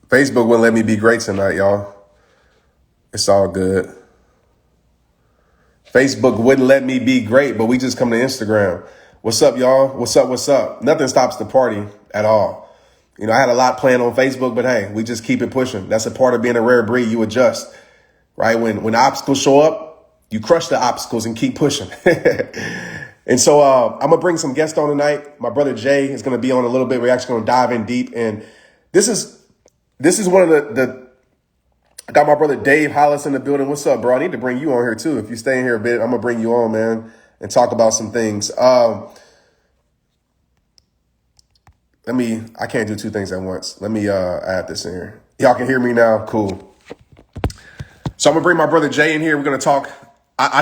Facebook wouldn't let me be great tonight, y'all. It's all good. Facebook wouldn't let me be great, but we just come to Instagram. What's up, y'all? What's up? What's up? Nothing stops the party at all. I had a lot planned on Facebook, but hey, we just keep it pushing. That's a part of being a rare breed. You adjust, right? When obstacles show up, you crush the obstacles and keep pushing. And so I'm going to bring some guests on tonight. My brother Jay is going to be on a little bit. We're actually going to dive in deep. And this is one of the I got my brother Dave Hollis in the building. What's up, bro? I need to bring you on here too. If you stay in here a bit, I'm going to bring you on, man, and talk about some things. I can't do two things at once. Let me add this in here. Y'all can hear me now? Cool. So I'm going to bring my brother Jay in here. We're going to talk. I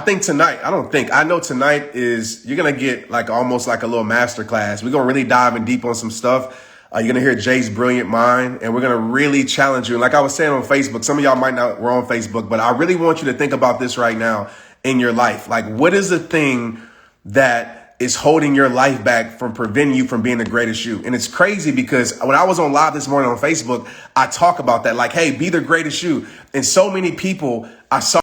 know tonight you're going to get almost like a little master class. We're going to really dive in deep on some stuff. You're going to hear Jay's brilliant mind, and we're going to really challenge you. And like I was saying on Facebook, some of y'all might not were on Facebook, but I really want you to think about this right now in your life. Like, what is the thing that is holding your life back from preventing you from being the greatest you? And it's crazy because when I was on live this morning on Facebook, I talk about that. Like, hey, be the greatest you. And so many people I saw.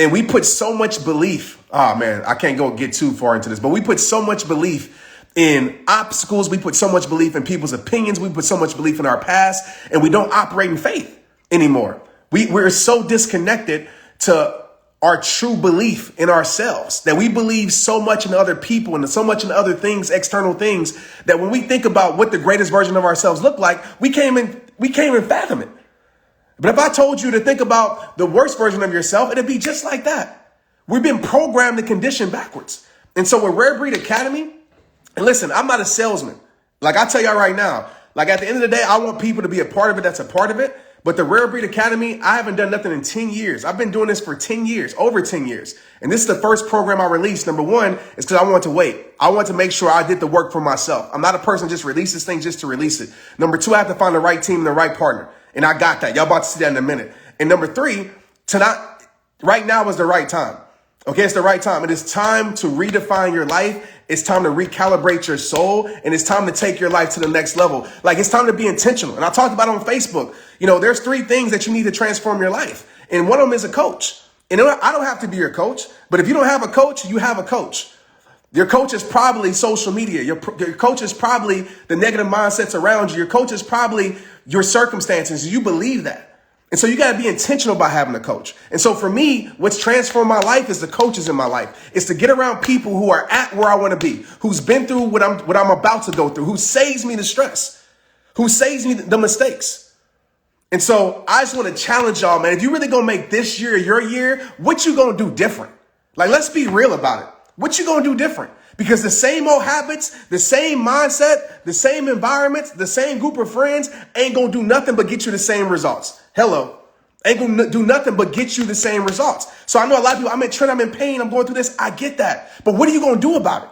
And we put so much belief. Oh, man, I can't get too far into this, but we put so much belief in obstacles. We put so much belief in people's opinions. We put so much belief in our past, and we don't operate in faith anymore. We're so disconnected to our true belief in ourselves that we believe so much in other people and so much in other things, external things, that when we think about what the greatest version of ourselves look like, we can't even fathom it. But if I told you to think about the worst version of yourself, it'd be just like that. We've been programmed and conditioned backwards. And so with Rare Breed Academy, and listen, I'm not a salesman. Like I tell y'all right now, like at the end of the day, I want people to be a part of it. That's a part of it. But the Rare Breed Academy, I haven't done nothing in 10 years. I've been doing this for 10 years, over 10 years. And this is the first program I released. Number one is because I want to wait. I want to make sure I did the work for myself. I'm not a person just release this thing just to release it. Number two, I have to find the right team and the right partner. And I got that. Y'all about to see that in a minute. And number three, right now is the right time. Okay, it's the right time. It is time to redefine your life. It's time to recalibrate your soul. And it's time to take your life to the next level. Like, it's time to be intentional. And I talked about it on Facebook. There's 3 things that you need to transform your life. And one of them is a coach. And I don't have to be your coach. But if you don't have a coach, you have a coach. Your coach is probably social media. Your coach is probably the negative mindsets around you. Your coach is probably your circumstances. You believe that. And so you got to be intentional about having a coach. And so for me, what's transformed my life is the coaches in my life. It's to get around people who are at where I want to be, who's been through what I'm about to go through, who saves me the stress, who saves me the mistakes. And so I just want to challenge y'all, man. If you really going to make this year your year, what you going to do different? Like, let's be real about it. What you going to do different? Because the same old habits, the same mindset, the same environments, the same group of friends ain't going to do nothing but get you the same results. Hello. Ain't going to do nothing but get you the same results. So I know a lot of people, I'm in Trent, I'm in pain, I'm going through this. I get that. But what are you going to do about it?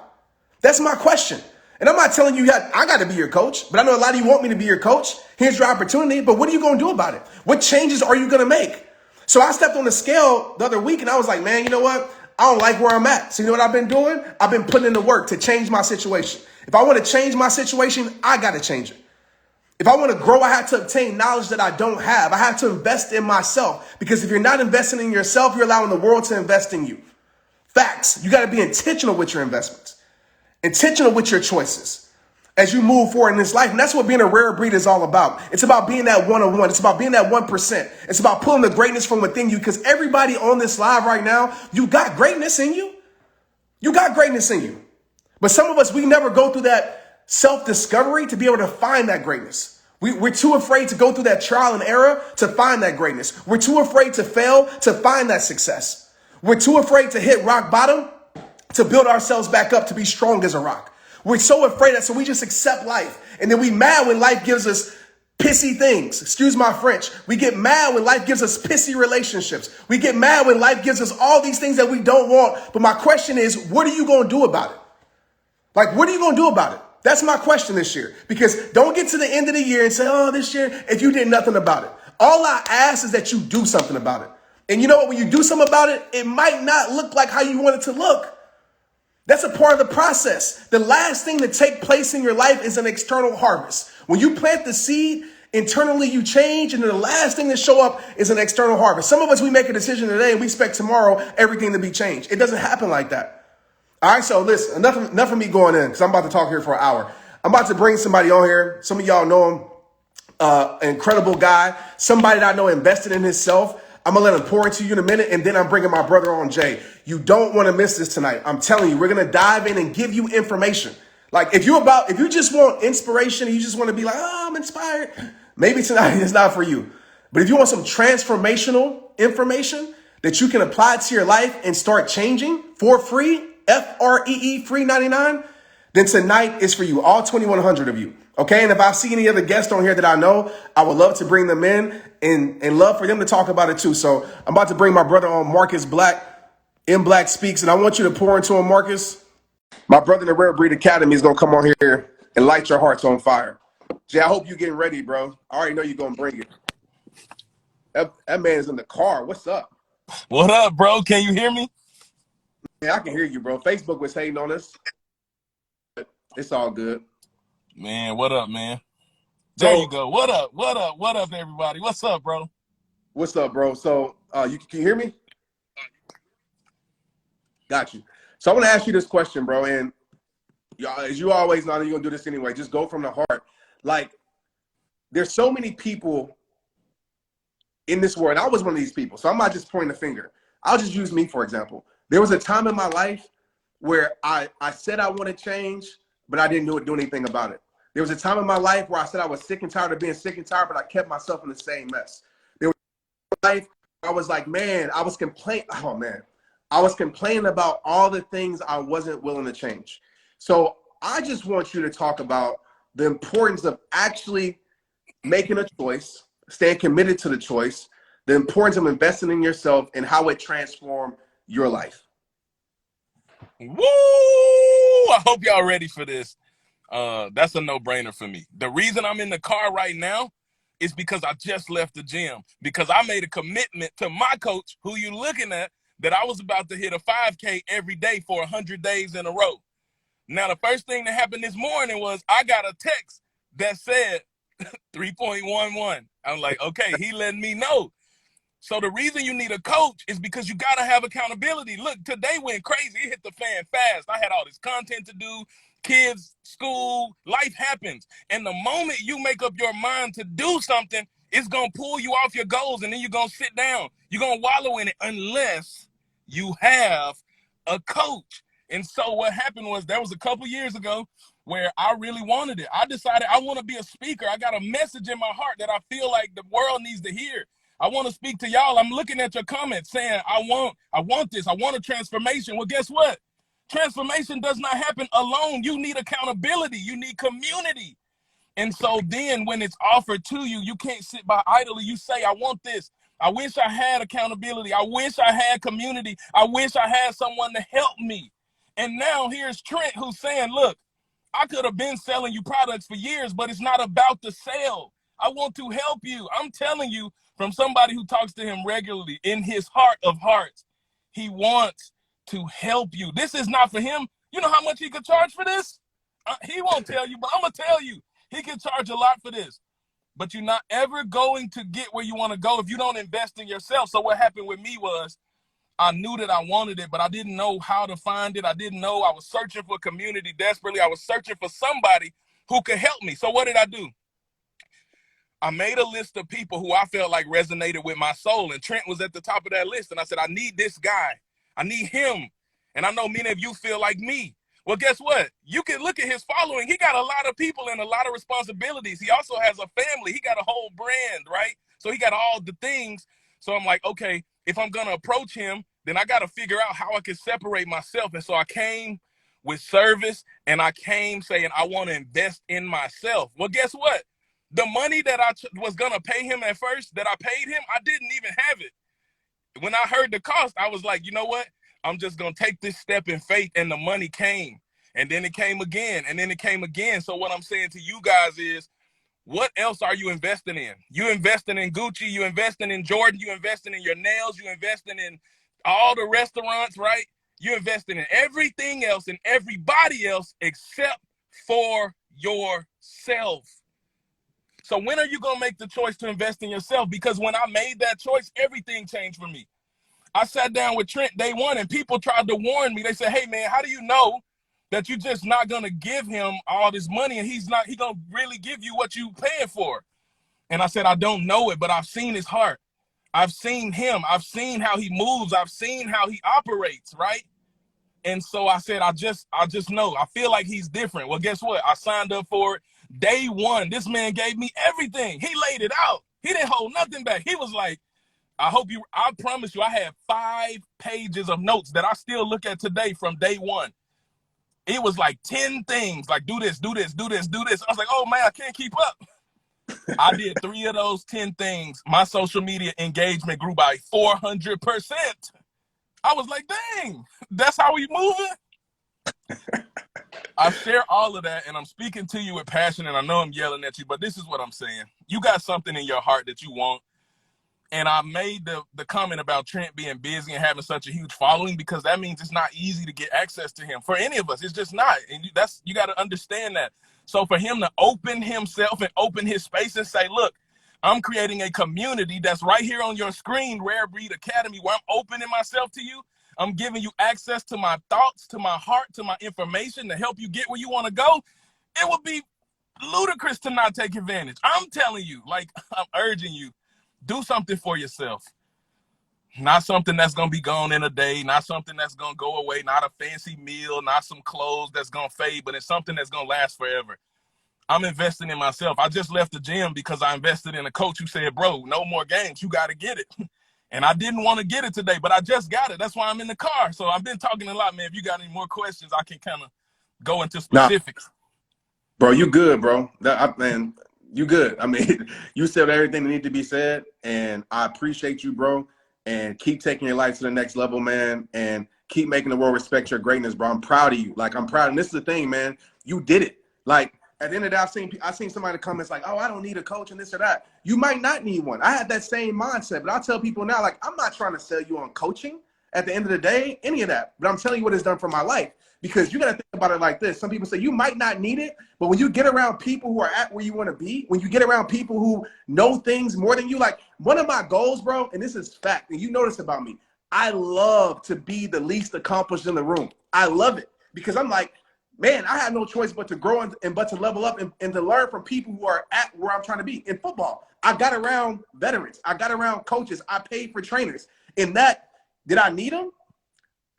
That's my question. And I'm not telling you that I got to be your coach, but I know a lot of you want me to be your coach. Here's your opportunity. But what are you going to do about it? What changes are you going to make? So I stepped on the scale the other week and I was like, man, you know what? I don't like where I'm at. So you know what I've been doing? I've been putting in the work to change my situation. If I want to change my situation, I got to change it. If I want to grow, I have to obtain knowledge that I don't have. I have to invest in myself, because if you're not investing in yourself, you're allowing the world to invest in you. Facts. You got to be intentional with your investments, intentional with your choices as you move forward in this life. And that's what being a rare breed is all about. It's about being that 101. It's about being that 1%. It's about pulling the greatness from within you, because everybody on this live right now, you got greatness in you. You got greatness in you. But some of us, we never go through that self-discovery to be able to find that greatness. We're too afraid to go through that trial and error to find that greatness. We're too afraid to fail to find that success. We're too afraid to hit rock bottom to build ourselves back up to be strong as a rock. We're so afraid that, so we just accept life. And then we mad when life gives us pissy things. Excuse my French. We get mad when life gives us pissy relationships. We get mad when life gives us all these things that we don't want. But my question is, what are you going to do about it? Like, what are you going to do about it? That's my question this year. Because don't get to the end of the year and say, oh, this year, if you did nothing about it. All I ask is that you do something about it. And you know what? When you do something about it, it might not look like how you want it to look. That's a part of the process. The last thing to take place in your life is an external harvest. When you plant the seed, internally you change, and then the last thing to show up is an external harvest. Some of us, we make a decision today and we expect tomorrow everything to be changed. It doesn't happen like that. All right, so listen, enough of me going in, because I'm about to talk here for an hour. I'm about to bring somebody on here. Some of y'all know him. An incredible guy, somebody that I know invested in himself. I'm gonna let him pour into you in a minute, and then I'm bringing my brother on, Jay. You don't want to miss this tonight. I'm telling you, we're gonna dive in and give you information. Like if you just want inspiration, you just want to be like, oh, I'm inspired. Maybe tonight is not for you. But if you want some transformational information that you can apply to your life and start changing for free, free, free 99, then tonight is for you, all 2,100 of you. Okay, and if I see any other guests on here that I know, I would love to bring them in and love for them to talk about it too. So I'm about to bring my brother on, Marcus Black, M Black Speaks, and I want you to pour into him, Marcus. My brother in the Rare Breed Academy is going to come on here and light your hearts on fire. Jay, I hope you're getting ready, bro. I already know you're going to bring it. That man is in the car. What's up? What up, bro? Can you hear me? Yeah, I can hear you, bro. Facebook was hating on us. It's all good. Man, what up, man? There you go. What up? What up? What up, everybody? What's up, bro? What's up, bro? So you can hear me? Got you. So I want to ask you this question, bro. And as you always know, you're going to do this anyway. Just go from the heart. Like, there's so many people in this world. I was one of these people. So I'm not just pointing the finger. I'll just use me, for example. There was a time in my life where I said I want to change, but I didn't do anything about it. There was a time in my life where I said I was sick and tired of being sick and tired, but I kept myself in the same mess. There was a life where I was like, man, I was complaining. Oh, man. I was complaining about all the things I wasn't willing to change. So I just want you to talk about the importance of actually making a choice, staying committed to the choice, the importance of investing in yourself, and how it transformed your life. Woo! I hope y'all ready for this. That's a no-brainer for me. The reason I'm in the car right now is because I just left the gym, because I made a commitment to my coach, who you looking at, that I was about to hit a 5K every day for 100 days in a row. Now, the first thing that happened this morning was I got a text that said 3.11. I'm like, okay, he letting me know. So the reason you need a coach is because you got to have accountability. Look, today went crazy. It hit the fan fast. I had all this content to do, kids, school, life happens. And the moment you make up your mind to do something, it's going to pull you off your goals, and then you're going to sit down. You're going to wallow in it unless you have a coach. And so what happened was there was a couple years ago where I really wanted it. I decided I want to be a speaker. I got a message in my heart that I feel like the world needs to hear. I want to speak to y'all. I'm looking at your comments saying, I want this. I want a transformation. Well, guess what? Transformation does not happen alone. You need accountability. You need community. And so then when it's offered to you, you can't sit by idly. You say, I want this. I wish I had accountability. I wish I had community. I wish I had someone to help me. And now here's Trent, who's saying, look, I could have been selling you products for years, but it's not about the sale. I want to help you. I'm telling you, from somebody who talks to him regularly, in his heart of hearts, he wants to help you. This is not for him. You know how much he could charge for this? He won't tell you, but I'm going to tell you. He can charge a lot for this. But you're not ever going to get where you want to go if you don't invest in yourself. So what happened with me was I knew that I wanted it, but I didn't know how to find it. I didn't know. I was searching for community desperately. I was searching for somebody who could help me. So what did I do? I made a list of people who I felt like resonated with my soul, and Trent was at the top of that list. And I said, I need this guy. I need him. And I know many of you feel like me. Well, guess what? You can look at his following. He got a lot of people and a lot of responsibilities. He also has a family. He got a whole brand, right? So he got all the things. So I'm like, okay, if I'm going to approach him, then I got to figure out how I can separate myself. And so I came with service, and I came saying, I want to invest in myself. Well, guess what? The money that I was going to pay him at first, that I paid him, I didn't even have it. When I heard the cost, I was like, you know what? I'm just going to take this step in faith, and the money came. And then it came again, and then it came again. So what I'm saying to you guys is, what else are you investing in? You investing in Gucci, you investing in Jordan, you investing in your nails, you investing in all the restaurants, right? You're investing in everything else and everybody else except for yourself. So when are you going to make the choice to invest in yourself? Because when I made that choice, everything changed for me. I sat down with Trent day one, and people tried to warn me. They said, hey, man, how do you know that you're just not going to give him all this money and he's going to really give you what you paying for? And I said, I don't know it, but I've seen his heart. I've seen him. I've seen how he moves. I've seen how he operates, right? And so I said, I just know. I feel like he's different. Well, guess what? I signed up for it. Day one, this man gave me everything. He laid it out. He didn't hold nothing back. He was like, I promise you, I had 5 pages of notes that I still look at today from day one. It was like 10 things, like do this, do this, do this, do this. I was like, oh man, I can't keep up. I did 3 of those 10 things. My social media engagement grew by 400%. I was like, dang, that's how we moving? I share all of that, and I'm speaking to you with passion, and I know I'm yelling at you, but this is what I'm saying. You got something in your heart that you want. And I made the comment about Trent being busy and having such a huge following because that means it's not easy to get access to him. For any of us, it's just not. And you got to understand that. So for him to open himself and open his space and say, look, I'm creating a community that's right here on your screen, Rare Breed Academy, where I'm opening myself to you. I'm giving you access to my thoughts, to my heart, to my information to help you get where you want to go. It would be ludicrous to not take advantage. I'm telling you, like, I'm urging you. Do something for yourself. Not something that's going to be gone in a day, not something that's going to go away, not a fancy meal, not some clothes that's going to fade, but it's something that's going to last forever. I'm investing in myself. I just left the gym because I invested in a coach who said, bro, no more games. You got to get it. And I didn't want to get it today, but I just got it. That's why I'm in the car. So I've been talking a lot, man. If you got any more questions, I can kind of go into specifics. Nah, bro, you good, bro. Man, you good. I mean, you said everything that needed to be said, and I appreciate you, bro. And keep taking your life to the next level, man. And keep making the world respect your greatness, bro. I'm proud of you. Like, I'm proud. And this is the thing, man. You did it. Like, at the end of the day, I've seen somebody in the comments like, oh, I don't need a coach and this or that. You might not need one. I had that same mindset, but I tell people now, like, I'm not trying to sell you on coaching at the end of the day, any of that. But I'm telling you what it's done for my life. Because you got to think about it like this. Some people say you might not need it, but when you get around people who are at where you want to be, when you get around people who know things more than you, like one of my goals, bro, and this is fact, and you know this about me, I love to be the least accomplished in the room. I love it because I'm like, man, I have no choice but to grow and but to level up and to learn from people who are at where I'm trying to be. In football, I got around veterans. I got around coaches. I paid for trainers. In that, did I need them?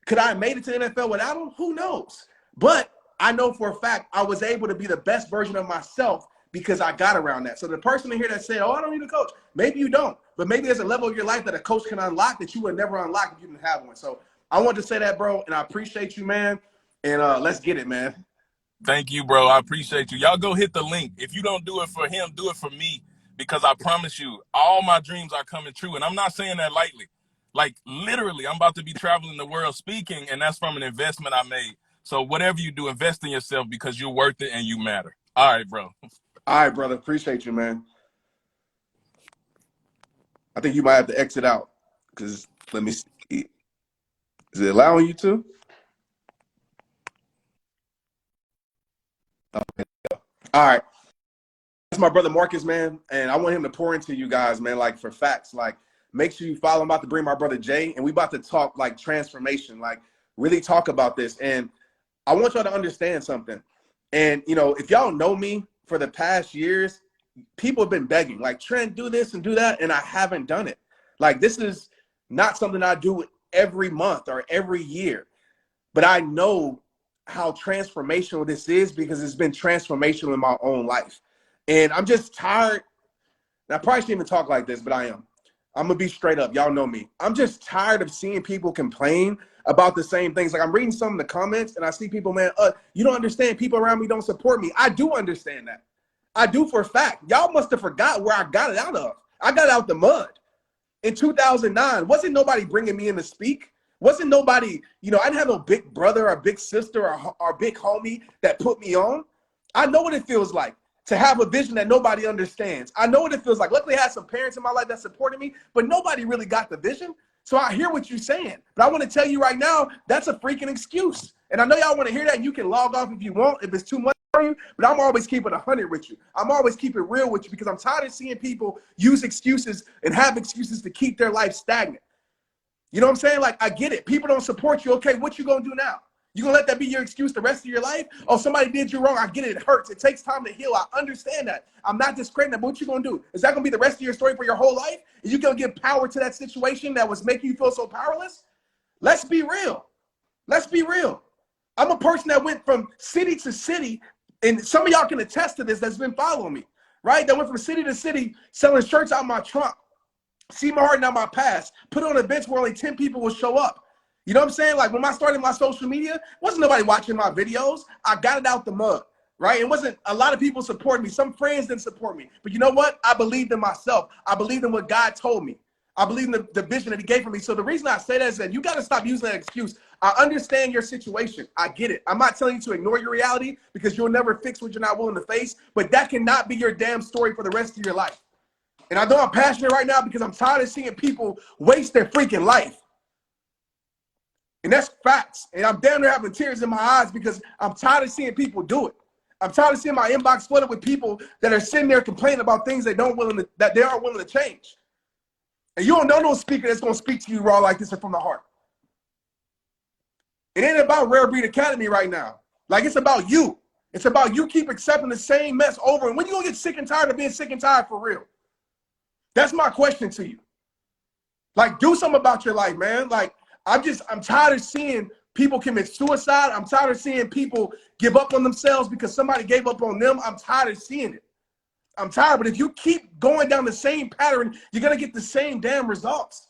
Could I have made it to the NFL without him? Who knows? But I know for a fact I was able to be the best version of myself because I got around that. So the person in here that said, oh, I don't need a coach, maybe you don't. But maybe there's a level of your life that a coach can unlock that you would never unlock if you didn't have one. So I wanted to say that, bro, and I appreciate you, man. And let's get it, man. Thank you, bro. I appreciate you. Y'all go hit the link. If you don't do it for him, do it for me. Because I promise you, all my dreams are coming true. And I'm not saying that lightly. Like, literally, I'm about to be traveling the world speaking, and that's from an investment I made. So whatever you do, invest in yourself because you're worth it and you matter. All right, bro. All right, brother. Appreciate you, man. I think you might have to exit out because let me see. Is it allowing you to? Okay. All right. That's my brother Marcus, man. And I want him to pour into you guys, man, like for facts. Like, make sure you follow. I'm about to bring my brother Jay, and we about to talk like transformation, like really talk about this. And I want y'all to understand something. And, you know, if y'all know me for the past years, people have been begging, like, Trent, do this and do that, and I haven't done it. Like, this is not something I do every month or every year. But I know how transformational this is because it's been transformational in my own life. And I'm just tired. And I probably shouldn't even talk like this, but I am. I'm going to be straight up. Y'all know me. I'm just tired of seeing people complain about the same things. Like, I'm reading some of the comments and I see people, man, you don't understand. People around me don't support me. I do understand that. I do for a fact. Y'all must have forgot where I got it out of. I got out the mud. In 2009, wasn't nobody bringing me in to speak. Wasn't nobody, you know, I didn't have no big brother or big sister or big homie that put me on. I know what it feels like to have a vision that nobody understands. I know what it feels like. Luckily, I had some parents in my life that supported me, but nobody really got the vision. So I hear what you're saying, but I want to tell you right now, that's a freaking excuse. And I know y'all want to hear that, and you can log off if you want, if it's too much for you, but I'm always keeping 100 with you. I'm always keeping it real with you because I'm tired of seeing people use excuses and have excuses to keep their life stagnant. You know what I'm saying? Like, I get it. People don't support you. Okay, what you going to do now? You going to let that be your excuse the rest of your life? Oh, somebody did you wrong. I get it. It hurts. It takes time to heal. I understand that. I'm not discrediting that, but what you going to do? Is that going to be the rest of your story for your whole life? Are you going to give power to that situation that was making you feel so powerless? Let's be real. Let's be real. I'm a person that went from city to city, and some of y'all can attest to this that's been following me, right? That went from city to city selling shirts out my trunk, see my heart, not my past, put on events where only 10 people will show up. You know what I'm saying? Like when I started my social media, wasn't nobody watching my videos. I got it out the mud, right? It wasn't a lot of people supporting me. Some friends didn't support me. But you know what? I believed in myself. I believed in what God told me. I believe in the vision that he gave for me. So the reason I say that is that you got to stop using that excuse. I understand your situation. I get it. I'm not telling you to ignore your reality because you'll never fix what you're not willing to face. But that cannot be your damn story for the rest of your life. And I know I'm passionate right now because I'm tired of seeing people waste their freaking life. And that's facts. And I'm damn near having tears in my eyes because I'm tired of seeing people do it. I'm tired of seeing my inbox flooded with people that are sitting there complaining about things that they aren't willing to change. And you don't know no speaker that's going to speak to you raw like this or from the heart. It ain't about Rare Breed Academy right now. Like, it's about you. It's about you keep accepting the same mess over. And when you going to get sick and tired of being sick and tired for real? That's my question to you. Like, do something about your life, man. Like, I'm tired of seeing people commit suicide. I'm tired of seeing people give up on themselves because somebody gave up on them. I'm tired of seeing it. I'm tired, but if you keep going down the same pattern, you're going to get the same damn results.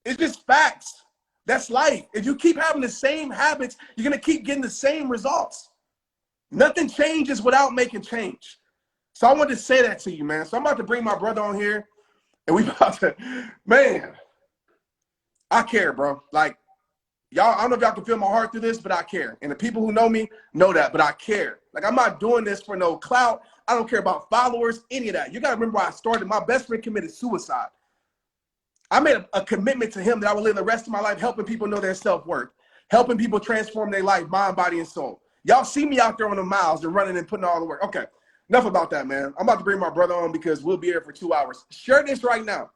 It's just facts. That's life. If you keep having the same habits, you're going to keep getting the same results. Nothing changes without making change. So I wanted to say that to you, man. So I'm about to bring my brother on here, and we about to, man, I care, bro. Like, y'all, I don't know if y'all can feel my heart through this, but I care. And the people who know me know that, but I care. Like, I'm not doing this for no clout. I don't care about followers, any of that. You got to remember where I started. My best friend committed suicide. I made a commitment to him that I would live the rest of my life helping people know their self-worth, helping people transform their life, mind, body, and soul. Y'all see me out there on the miles and running and putting all the work. Okay, enough about that, man. I'm about to bring my brother on because we'll be here for 2 hours. Share this right now,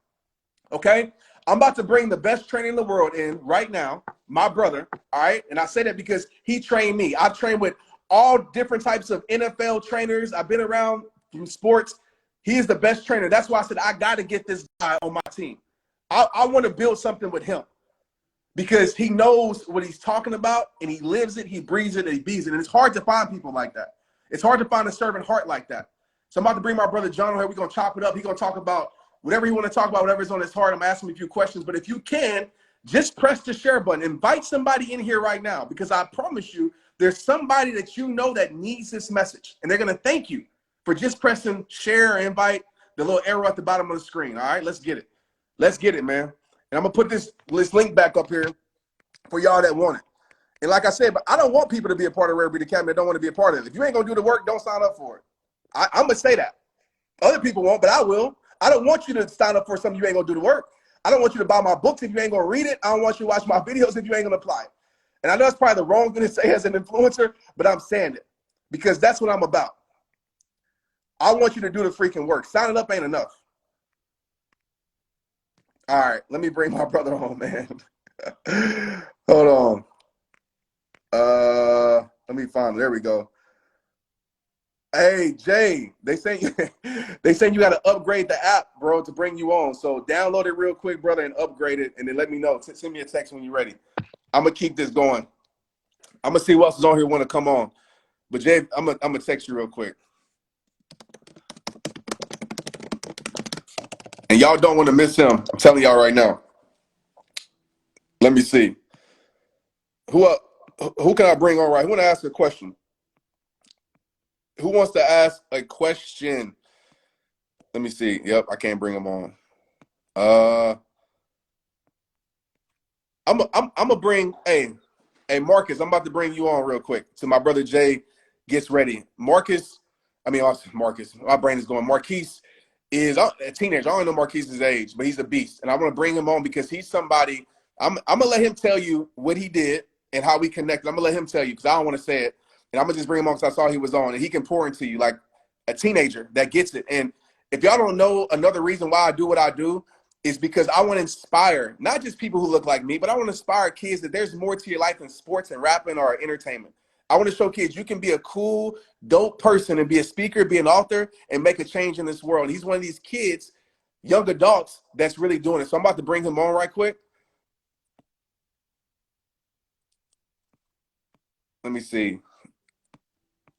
okay? I'm about to bring the best trainer in the world in right now, my brother, all right? And I say that because he trained me. I've trained with all different types of NFL trainers. I've been around from sports. He is the best trainer. That's why I said I got to get this guy on my team. I want to build something with him because he knows what he's talking about and he lives it, he breathes it, and he bees it. And it's hard to find people like that. It's hard to find a servant heart like that. So I'm about to bring my brother John on here. We're going to chop it up. He's going to talk about whatever you want to talk about, whatever's on his heart. I'm asking him a few questions. But if you can, just press the share button. Invite somebody in here right now because I promise you there's somebody that you know that needs this message. And they're going to thank you for just pressing share or invite, the little arrow at the bottom of the screen. All right, let's get it. Let's get it, man. And I'm going to put this link back up here for y'all that want it. And like I said, but I don't want people to be a part of Rare Breed Academy that don't want to be a part of it. If you ain't going to do the work, don't sign up for it. I'm going to say that. Other people won't, but I will. I don't want you to sign up for something you ain't going to do the work. I don't want you to buy my books if you ain't going to read it. I don't want you to watch my videos if you ain't going to apply it. And I know it's probably the wrong thing to say as an influencer, but I'm saying it because that's what I'm about. I want you to do the freaking work. Signing up ain't enough. All right, let me bring my brother on, man. Hold on. Let me find him. There we go. Hey, Jay, they say you got to upgrade the app, bro, to bring you on. So download it real quick, brother, and upgrade it, and then let me know. Send me a text when you're ready. I'm going to keep this going. I'm going to see who else is on here want to come on. But, Jay, I'm gonna text you real quick. And y'all don't want to miss him. I'm telling y'all right now. Let me see. Who can I bring on right? Who want to ask a question? Who wants to ask a question? Let me see. Yep, I can't bring him on. I'm gonna bring hey Marcus. I'm about to bring you on real quick. So my brother Jay gets ready. Marcus. My brain is going. Marquise is a teenager. I don't know Marquise's age, but he's a beast, and I want to bring him on because he's somebody. I'm gonna let him tell you what he did and how we connected. I'm gonna let him tell you because I don't want to say it, and I'm gonna just bring him on because I saw he was on, and he can pour into you like a teenager that gets it. And if y'all don't know, another reason why I do what I do is because I want to inspire not just people who look like me, but I want to inspire kids that there's more to your life than sports and rapping or entertainment. I want to show kids you can be a cool, dope person and be a speaker, be an author, and make a change in this world. And he's one of these kids, young adults, that's really doing it. So I'm about to bring him on right quick. Let me see.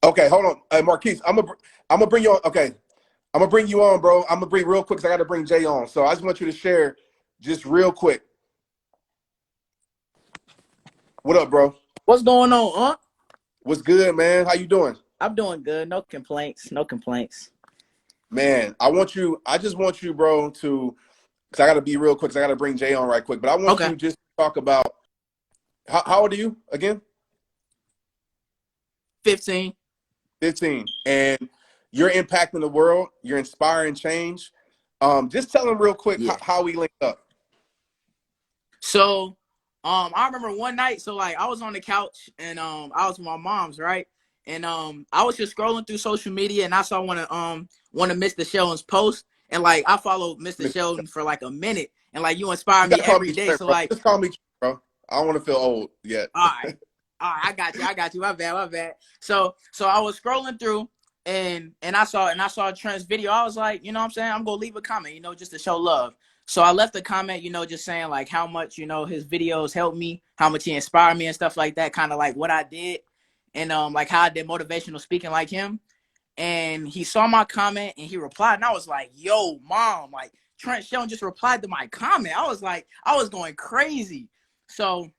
Okay, hold on. Hey, Marquise, I'm gonna bring you on. Okay, I'm gonna bring you on, bro. I'm gonna bring real quick because I got to bring Jay on. So I just want you to share just real quick. What up, bro? What's going on, huh? What's good, man? How you doing? I'm doing good. No complaints. No complaints. Man, I just want you, bro, to, because I got to be real quick because I got to bring Jay on right quick. But I want Okay. you just to talk about, how old are you again? 15. 15. And you're impacting the world. You're inspiring change. Just tell them real quick Yeah. how we linked up. So, I remember one night. So, like, I was on the couch and I was with my mom's, right? And I was just scrolling through social media and I saw one of Mr. Sheldon's post, and like I followed Mr. Sheldon for like a minute, and like you inspire You me gotta call every me day. Trent, So bro. like, Just call me Trent, bro. I don't want to feel old yet. all right. All right, I got you. My bad. So I was scrolling through and I saw Trent's video. I was like, you know what I'm saying? I'm gonna leave a comment, just to show love. So I left a comment, just saying like how much, his videos helped me, how much he inspired me and stuff like that, kind of like what I did, and like how I did motivational speaking like him. And he saw my comment and he replied, and I was like, yo, mom, like Trent Shelton just replied to my comment. I was like, I was going crazy. So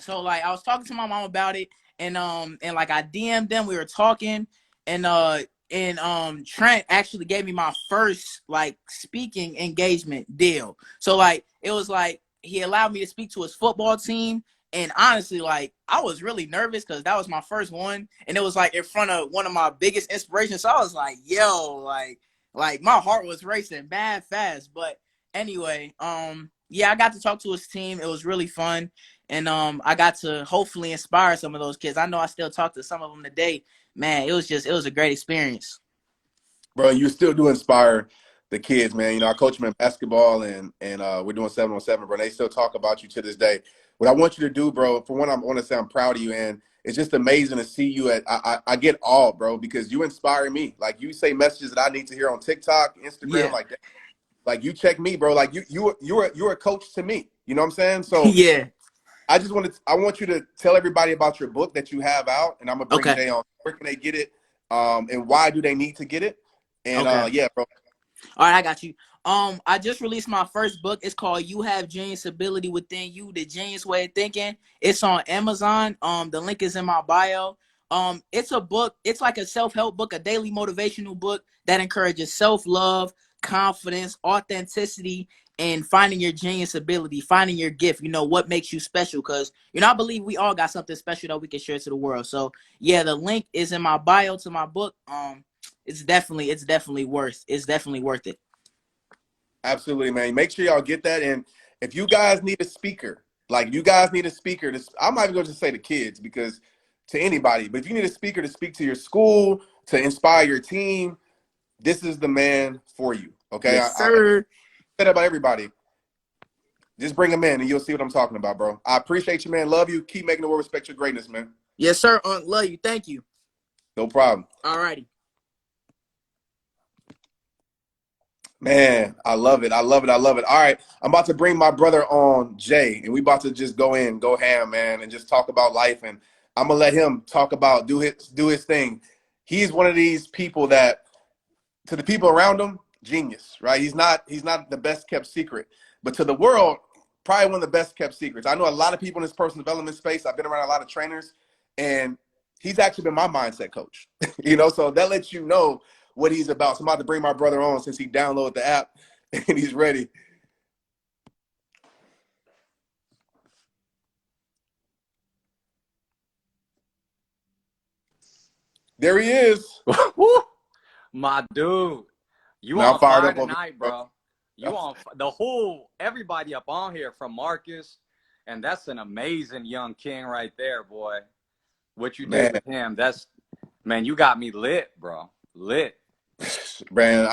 like I was talking to my mom about it, and like I DM'd them, we were talking, and Trent actually gave me my first like speaking engagement deal. So like it was like he allowed me to speak to his football team, and honestly like I was really nervous because that was my first one, and it was like in front of one of my biggest inspirations. So I was like, yo, like my heart was racing bad fast. But anyway, yeah, I got to talk to his team. It was really fun. And I got to hopefully inspire some of those kids. I know I still talk to some of them today. Man, it was a great experience. Bro, you still do inspire the kids, man. I coach them in basketball, and we're doing 7-on-7, bro. And they still talk about you to this day. What I want you to do, bro, for one, I want to say I'm proud of you, and it's just amazing to see you I get all, bro, because you inspire me. Like, you say messages that I need to hear on TikTok, Instagram, Yeah. like that. Like, you check me, bro. Like, you're a coach to me. You know what I'm saying? So Yeah. I want you to tell everybody about your book that you have out, and I'm gonna bring Okay. Jay on. Where can they get it? And why do they need to get it? And Okay. yeah, bro. All right, I got you. I just released my first book. It's called "You Have Genius Ability Within You: The Genius Way of Thinking." It's on Amazon. The link is in my bio. It's a book. It's like a self-help book, a daily motivational book that encourages self-love, confidence, authenticity, and finding your genius ability, finding your gift. What makes you special? Because I believe we all got something special that we can share to the world. So yeah, the link is in my bio to my book. It's definitely worth it. Absolutely, man. Make sure y'all get that. And if you guys need a speaker, like you guys need a speaker, I'm not even going to say to kids because to anybody, but if you need a speaker to speak to your school, to inspire your team, this is the man for you. Okay. Yes, I sir. said that about everybody. Just bring him in and you'll see what I'm talking about, bro. I appreciate you, man. Love you. Keep making the world respect your greatness, man. Yes, sir. Love you. Thank you. No problem. All righty. Man, I love it. I love it. I love it. All right. I'm about to bring my brother on, Jay, and we about to just go ham, man, and just talk about life. And I'm gonna let him talk about do his thing. He's one of these people that to the people around him, genius, right? He's not the best kept secret. But to the world, probably one of the best kept secrets. I know a lot of people in this personal development space. I've been around a lot of trainers, and he's actually been my mindset coach. So that lets you know what he's about. So I'm about to bring my brother on since he downloaded the app and he's ready. There he is. Woo! My dude. You Man, I'm on fired fire up over tonight, here, bro. You on the whole, everybody up on here from Marcus, and that's an amazing young king right there, boy. What you bro. did Man, with him, that's, man, you got me lit, bro. Lit. man,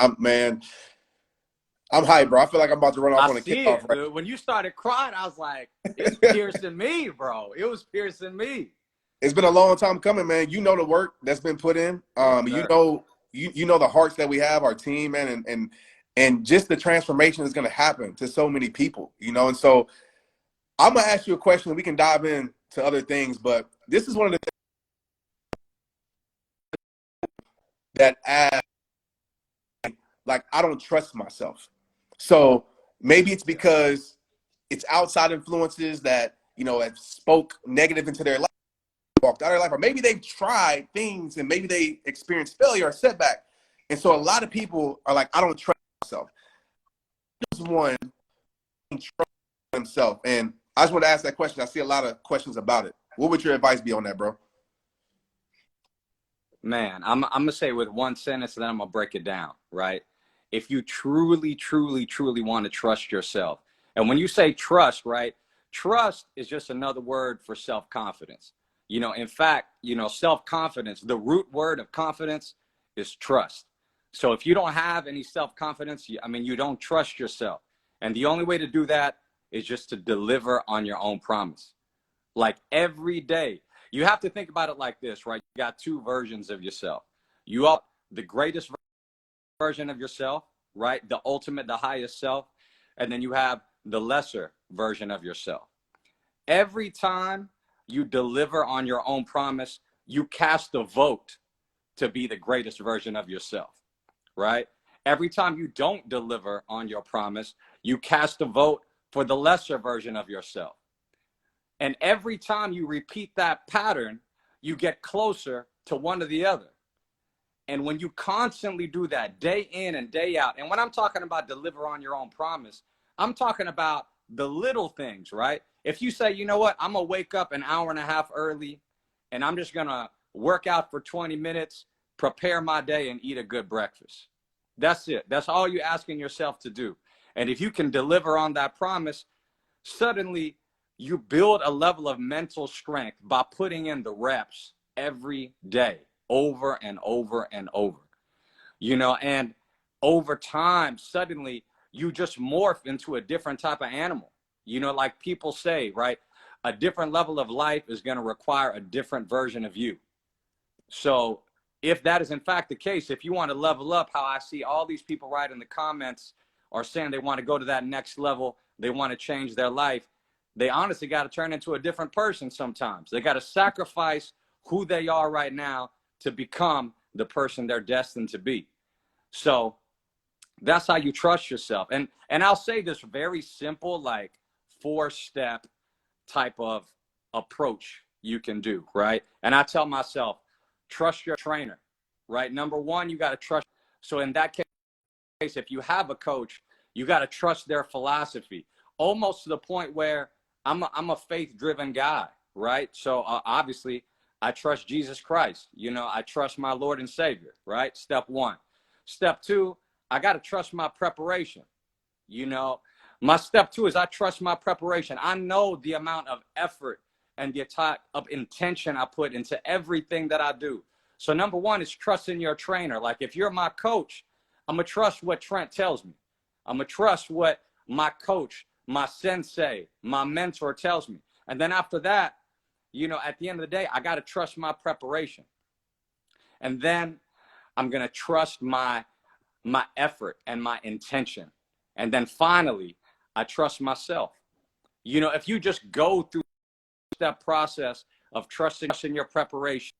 I'm hyped, bro. I feel like I'm about to run off I on a see kickoff it, right dude. When you started crying, I was like, it's now. piercing me, bro. It was piercing me. It's been a long time coming, man. You know the work that's been put in. Yes, You sir. know, you know the hearts that we have, our team, man, and just the transformation is going to happen to so many people, you know. And so I'm gonna ask you a question. We can dive in to other things, but this is one of the things that ask, like, I don't trust myself. So maybe it's because it's outside influences that have spoke negative into their life, walked out of their life, or maybe they've tried things and maybe they experienced failure or setback. And so a lot of people are like, I don't trust myself. There's one trust himself. And I just want to ask that question. I see a lot of questions about it. What would your advice be on that, bro? Man, I'm gonna say with one sentence, and then I'm gonna break it down, right? If you truly, truly, truly want to trust yourself, and when you say trust, right, trust is just another word for self-confidence. In fact, self-confidence, the root word of confidence is trust. So if you don't have any self-confidence, you don't trust yourself. And the only way to do that is just to deliver on your own promise. Like every day. You have to think about it like this, right? You got two versions of yourself. You are the greatest version of yourself, right? The ultimate, the highest self. And then you have the lesser version of yourself. Every time you deliver on your own promise, you cast a vote to be the greatest version of yourself, right? Every time you don't deliver on your promise, you cast a vote for the lesser version of yourself. And every time you repeat that pattern, you get closer to one or the other. And when you constantly do that day in and day out, and when I'm talking about deliver on your own promise, I'm talking about the little things, right? If you say, you know what, I'm going to wake up an hour and a half early and I'm just going to work out for 20 minutes, prepare my day and eat a good breakfast. That's it. That's all you're asking yourself to do. And if you can deliver on that promise, suddenly you build a level of mental strength by putting in the reps every day, over and over and over, and over time, suddenly you just morph into a different type of animal. Like people say, right? A different level of life is going to require a different version of you. So if that is in fact the case, if you want to level up, how I see all these people write in the comments are saying they want to go to that next level, they want to change their life, they honestly got to turn into a different person sometimes. They got to sacrifice who they are right now to become the person they're destined to be. So that's how you trust yourself. And I'll say this very simple, like 4-step type of approach you can do, right? And I tell myself, trust your trainer, right? Number one, you got to trust. So in that case, if you have a coach, you got to trust their philosophy, almost to the point where I'm a faith-driven guy, right? So obviously, I trust Jesus Christ. I trust my Lord and Savior, right? Step one. Step two, I got to trust my preparation. My step two is I trust my preparation. I know the amount of effort and the type of intention I put into everything that I do. So number one is trusting your trainer. Like if you're my coach, I'm going to trust what Trent tells me. I'm going to trust what my coach, my sensei, my mentor tells me. And then after that, at the end of the day, I got to trust my preparation. And then I'm going to trust my effort and my intention. And then finally, I trust myself. If you just go through that process of trusting your preparation,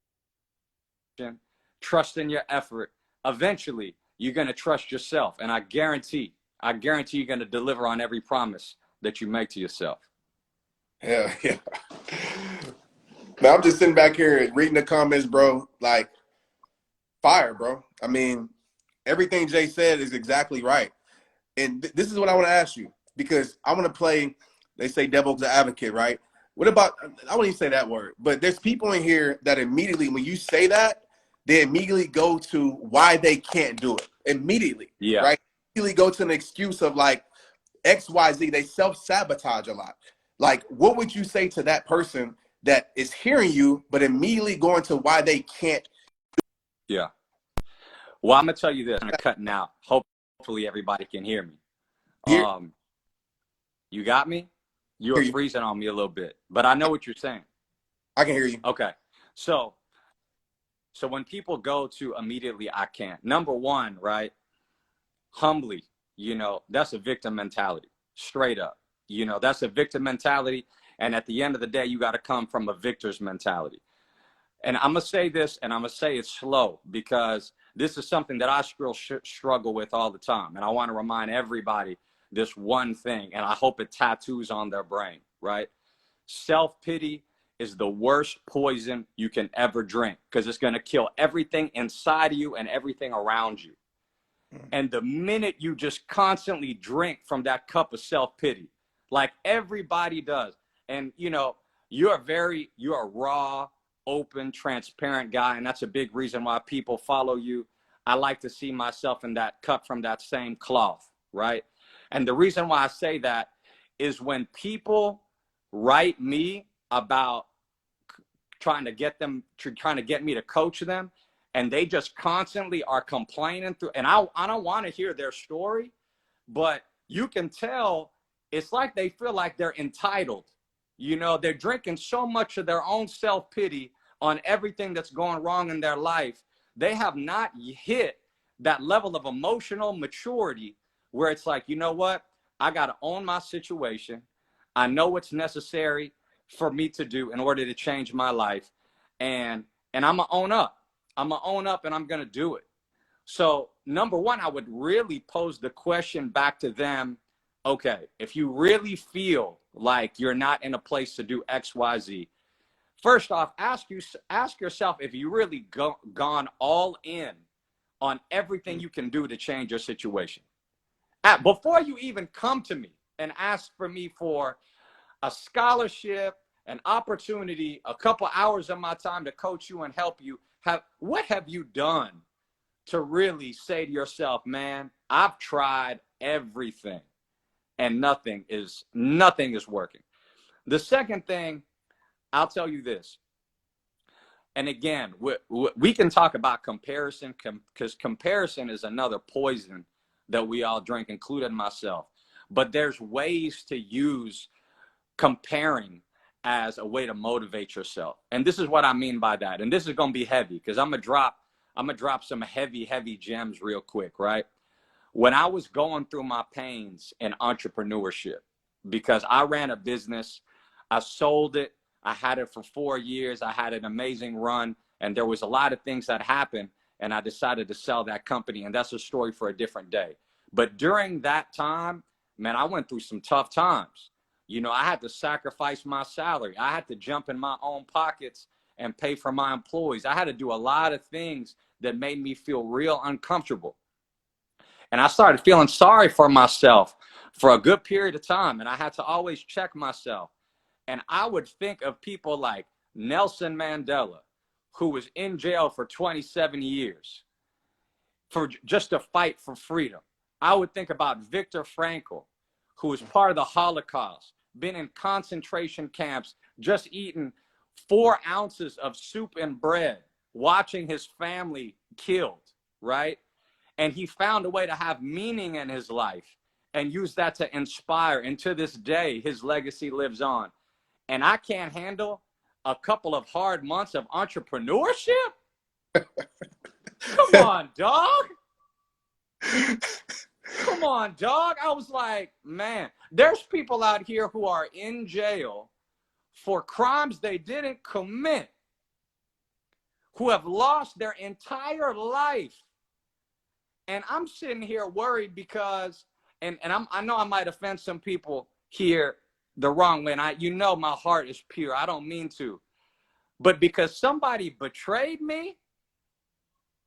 trusting your effort, eventually you're going to trust yourself. And I guarantee you're going to deliver on every promise that you make to yourself. Yeah. Man, I'm just sitting back here reading the comments, bro. Like, fire, bro. I mean, everything Jay said is exactly right. And this is what I want to ask you, because I want to play, they say devil's advocate, right? What about, I wouldn't even say that word, but there's people in here that immediately, when you say that, they immediately go to why they can't do it. Immediately, Yeah. right? Immediately go to an excuse of like XYZ. They self-sabotage a lot. Like, what would you say to that person that is hearing you, but immediately going to why they can't? Yeah. Well, I'm gonna tell you this. I'm cutting out. Hopefully everybody can hear me. Hear, You got me? You were freezing on me a little bit, but I know what you're saying. I can hear you. Okay. So when people go to immediately, I can't. Number one, right? Humbly, that's a victim mentality. Straight up. That's a victim mentality. And at the end of the day, you got to come from a victor's mentality. And I'm going to say this, and I'm going to say it slow, because this is something that I struggle with all the time. And I want to remind everybody this one thing, and I hope it tattoos on their brain, right? Self-pity is the worst poison you can ever drink, because it's going to kill everything inside of you and everything around you. And the minute you just constantly drink from that cup of self-pity, like everybody does, and you're a raw, open, transparent guy, and that's a big reason why people follow you. I like to see myself in that cup from that same cloth, right? And the reason why I say that is when people write me about trying to get me to coach them, and they just constantly are complaining through, and I don't want to hear their story, but you can tell it's like they feel like they're entitled. They're drinking so much of their own self-pity on everything that's going wrong in their life. They have not hit that level of emotional maturity where it's like, you know what? I got to own my situation. I know what's necessary for me to do in order to change my life. And I'm going to own up. I'm going to own up, and I'm going to do it. So number one, I would really pose the question back to them. Okay, if you really feel like you're not in a place to do X, Y, Z, first off, ask yourself if you really gone all in on everything you can do to change your situation. Before you even come to me and ask for me for a scholarship, an opportunity, a couple hours of my time to coach you and help you, what have you done to really say to yourself, man, I've tried everything and nothing is working. The second thing, I'll tell you this. And again, we can talk about comparison, because comparison is another poison that we all drink, including myself. But there's ways to use comparing as a way to motivate yourself. And this is what I mean by that. And this is going to be heavy, because I'm going to drop some heavy gems real quick, right? When I was going through my pains in entrepreneurship, because I ran a business, I sold it, I had it for 4 years, I had an amazing run, and there was a lot of things that happened, and I decided to sell that company, and that's a story for a different day. But during that time, man, I went through some tough times. I had to sacrifice my salary. I had to jump in my own pockets and pay for my employees. I had to do a lot of things that made me feel real uncomfortable. And I started feeling sorry for myself for a good period of time. And I had to always check myself. And I would think of people like Nelson Mandela, who was in jail for 27 years for just a fight for freedom. I would think about Viktor Frankl, who was part of the Holocaust, been in concentration camps, just eating 4 ounces of soup and bread, watching his family killed, right? And he found a way to have meaning in his life and use that to inspire. And to this day, his legacy lives on. And I can't handle a couple of hard months of entrepreneurship? Come on, dog. Come on, dog. I was like, man, there's people out here who are in jail for crimes they didn't commit, who have lost their entire life. And I'm sitting here worried because, and I know I might offend some people here the wrong way, and my heart is pure. I don't mean to. But because somebody betrayed me,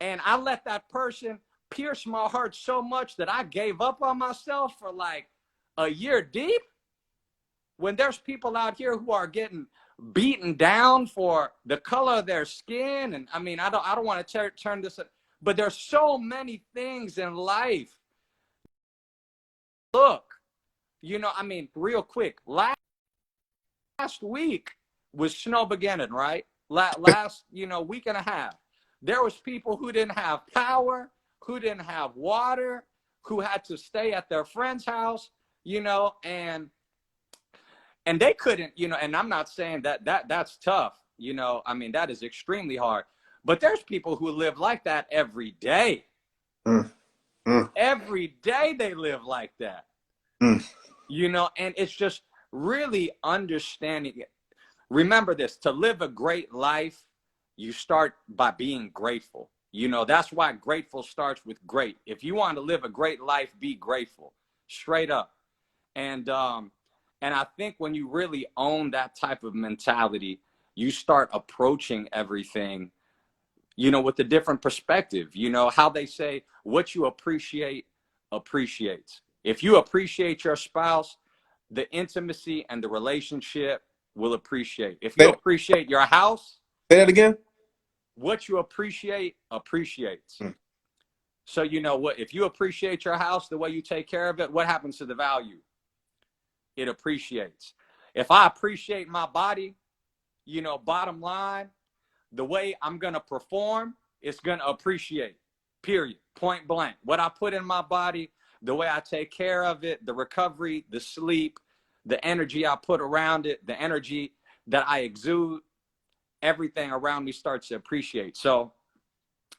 and I let that person pierce my heart so much that I gave up on myself for like a year deep, when there's people out here who are getting beaten down for the color of their skin. And I mean, I don't want to turn this, but there's so many things in life. Look, you know, I mean, real quick, last week was snow beginning, right? Last, you know, week and a half, there was people who didn't have power, who didn't have water, who had to stay at their friend's house, you know, and they couldn't, you know, and I'm not saying that's tough, you know, I mean, that is extremely hard, but there's people who live like that every day. Every day they live like that, you know, and it's just really understanding it. Remember this, to live a great life, you start by being grateful. You know, that's why grateful starts with great. If you want to live a great life, be grateful, straight up. And I think when you really own that type of mentality, you start approaching everything, you know, with a different perspective. You know, how they say, what you appreciate appreciates. If you appreciate your spouse, the intimacy and the relationship will appreciate. If you appreciate your house, say that again. What you appreciate appreciates. So, you know what, if you appreciate your house, the way you take care of it, what happens to the value? It appreciates. If I appreciate my body, you know, bottom line, the way I'm going to perform, it's going to appreciate, period, point blank. What I put in my body, the way I take care of it, the recovery, the sleep, the energy I put around it, the energy that I exude, everything around me starts to appreciate. So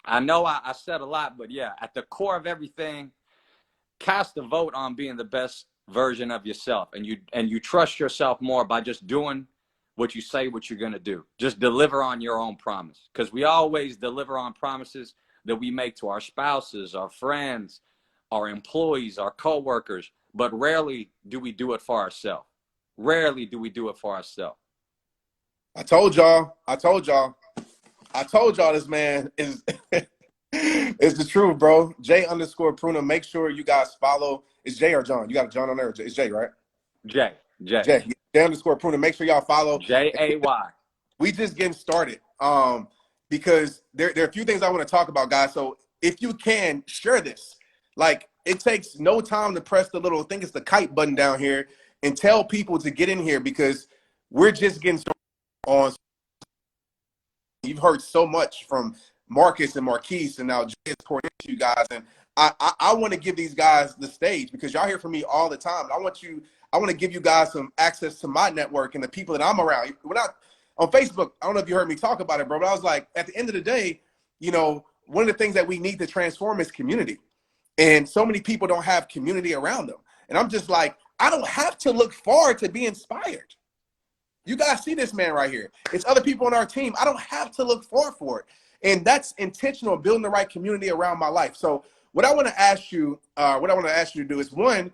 I know I said a lot, but yeah, at the core of everything, cast a vote on being the best version of yourself. And you trust yourself more by just doing what you say, what you're going to do. Just deliver on your own promise. Because we always deliver on promises that we make to our spouses, our friends, our employees, our coworkers, but rarely do we do it for ourselves. Rarely do we do it for ourselves. I told y'all this man is is the truth, bro. J_Pruna. Make sure you guys follow. It's Jay or John? You got a John on there? It's Jay, right? Jay. J_Pruna. Make sure y'all follow. Jay. We just getting started. Because there are a few things I want to talk about, guys. So if you can share this, like, it takes no time to press the little, I think it's the kite button down here, and tell people to get in here, because we're just getting started on. You've heard so much from Marcus and Marquise, and now Jay is pouring into you guys, and I want to give these guys the stage, because y'all hear from me all the time. I want to give you guys some access to my network and the people that I'm around. We're not on Facebook. I don't know if you heard me talk about it, bro, but I was like, at the end of the day, you know, one of the things that we need to transform is community. And so many people don't have community around them. And I'm just like, I don't have to look forward to be inspired. You guys see this man right here. It's other people on our team. I don't have to look forward for it. And that's intentional, building the right community around my life. So what I want to ask you to do is, one,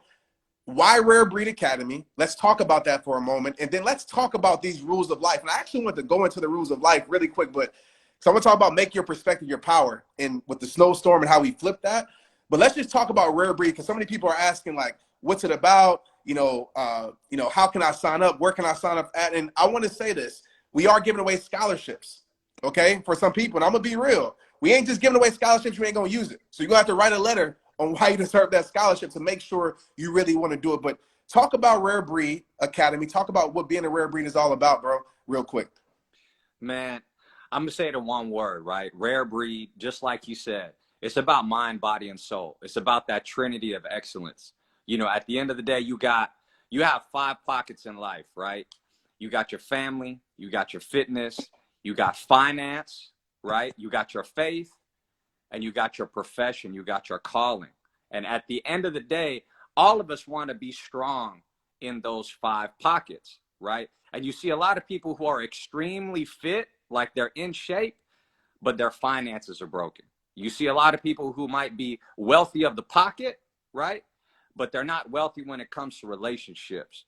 why Rare Breed Academy? Let's talk about that for a moment. And then let's talk about these rules of life. And I actually want to go into the rules of life really quick, but so I'm going to talk about make your perspective your power, and with the snowstorm and how we flip that. But let's just talk about Rare Breed, because so many people are asking, like, what's it about? How can I sign up? Where can I sign up at? And I want to say this. We are giving away scholarships, okay, for some people. And I'm going to be real. We ain't just giving away scholarships. You ain't going to use it. So you're going to have to write a letter on why you deserve that scholarship to make sure you really want to do it. But talk about Rare Breed Academy. Talk about what being a Rare Breed is all about, bro, real quick. Man, I'm going to say it in one word, right? Rare Breed, just like you said, it's about mind, body, and soul. It's about that trinity of excellence. You know, at the end of the day, you have 5 pockets in life, right? You got your family, you got your fitness, you got finance, right? You got your faith, and you got your profession, you got your calling. And at the end of the day, all of us want to be strong in those 5 pockets, right? And you see a lot of people who are extremely fit, like they're in shape, but their finances are broken. You see a lot of people who might be wealthy of the pocket, right? But they're not wealthy when it comes to relationships.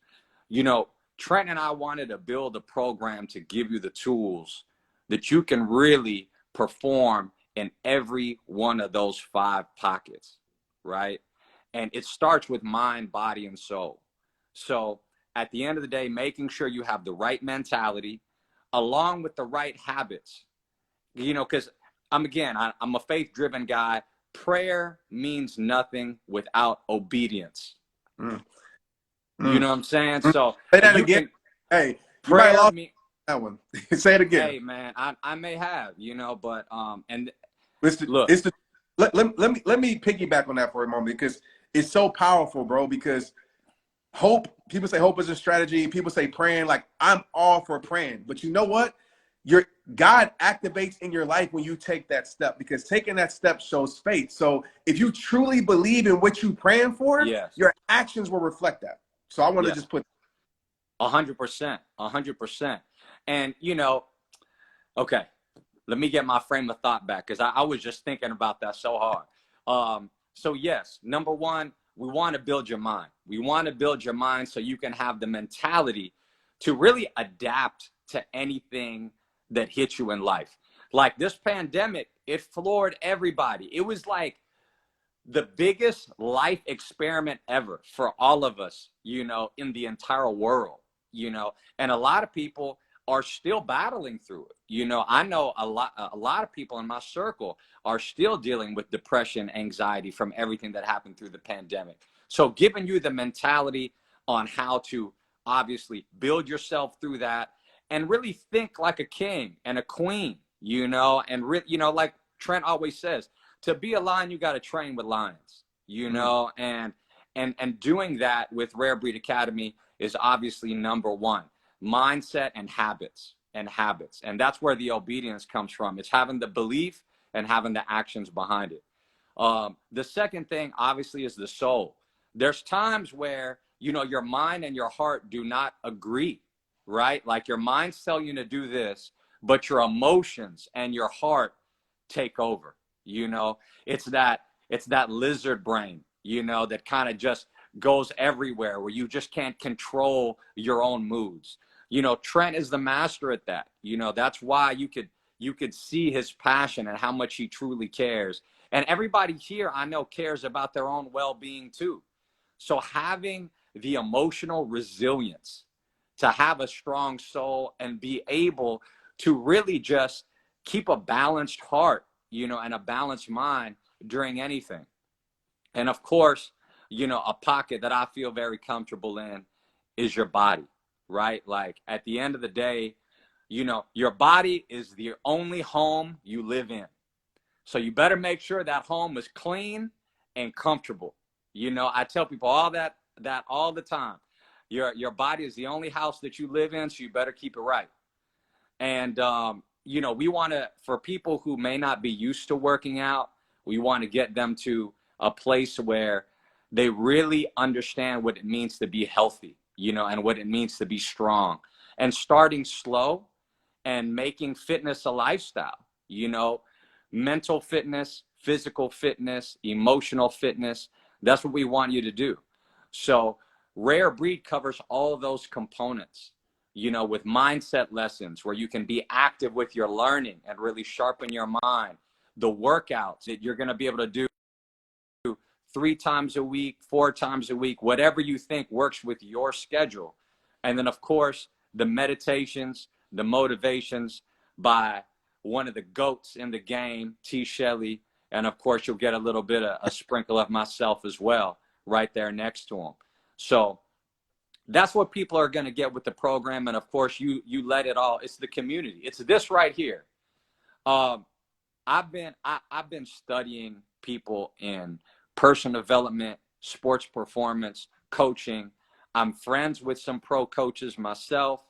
You know, Trent and I wanted to build a program to give you the tools that you can really perform in every one of those 5 pockets, right? And it starts with mind, body, and soul. So at the end of the day, making sure you have the right mentality, along with the right habits, you know, because I'm a faith-driven guy. Prayer means nothing without obedience. Mm, You mm, know what I'm saying? mm. So Say that you again. can Hey, you might have prayer lost me. that one. Say it again. Hey man, I may have, you know, but and It's the, look, it's the, let me piggyback on that for a moment because it's so powerful, bro. Because hope, people say hope is a strategy. People say praying. Like, I'm all for praying, but you know what? Your God activates in your life when you take that step, because taking that step shows faith. So if you truly believe in what you're praying for, yes, your actions will reflect that. So I want to yes, just put 100%, 100%. And you know, okay, let me get my frame of thought back because I was just thinking about that so hard. So yes, number one, we want to build your mind. We want to build your mind so you can have the mentality to really adapt to anything that hits you in life. Like this pandemic, it floored everybody. It was like the biggest life experiment ever for all of us, you know, in the entire world, you know, and a lot of people are still battling through it. You know, I know a lot of people in my circle are still dealing with depression, anxiety from everything that happened through the pandemic. So giving you the mentality on how to obviously build yourself through that and really think like a king and a queen, you know, and you know, like Trent always says, to be a lion, you got to train with lions, you know, and doing that with Rare Breed Academy is obviously number one. Mindset and habits. And that's where the obedience comes from. It's having the belief and having the actions behind it. The second thing, obviously, is the soul. There's times where, you know, your mind and your heart do not agree, right? Like your mind's telling you to do this, but your emotions and your heart take over. You know, it's that lizard brain, you know, that kind of just goes everywhere where you just can't control your own moods. You know, Trent is the master at that. You know, that's why you could see his passion and how much he truly cares. And everybody here I know cares about their own well-being too. So having the emotional resilience to have a strong soul and be able to really just keep a balanced heart, you know, and a balanced mind during anything. And of course, you know, a pocket that I feel very comfortable in is your body, right? Like at the end of the day, you know, your body is the only home you live in. So you better make sure that home is clean and comfortable. You know, I tell people all that all the time. Your body is the only house that you live in, so you better keep it right. And you know, we want to, for people who may not be used to working out, we want to get them to a place where they really understand what it means to be healthy, you know, and what it means to be strong, and starting slow and making fitness a lifestyle, you know, mental fitness, physical fitness, emotional fitness. That's what we want you to do. So Rare Breed covers all of those components, you know, with mindset lessons where you can be active with your learning and really sharpen your mind. The workouts that you're going to be able to do 3 times a week, 4 times a week, whatever you think works with your schedule. And then, of course, the meditations, the motivations by one of the GOATs in the game, T. Shelley. And of course, you'll get a little bit of a sprinkle of myself as well, right there next to him. So that's what people are going to get with the program. And of course, you let it all. It's the community. It's this right here. I've been studying people in personal development, sports performance, coaching. I'm friends with some pro coaches myself.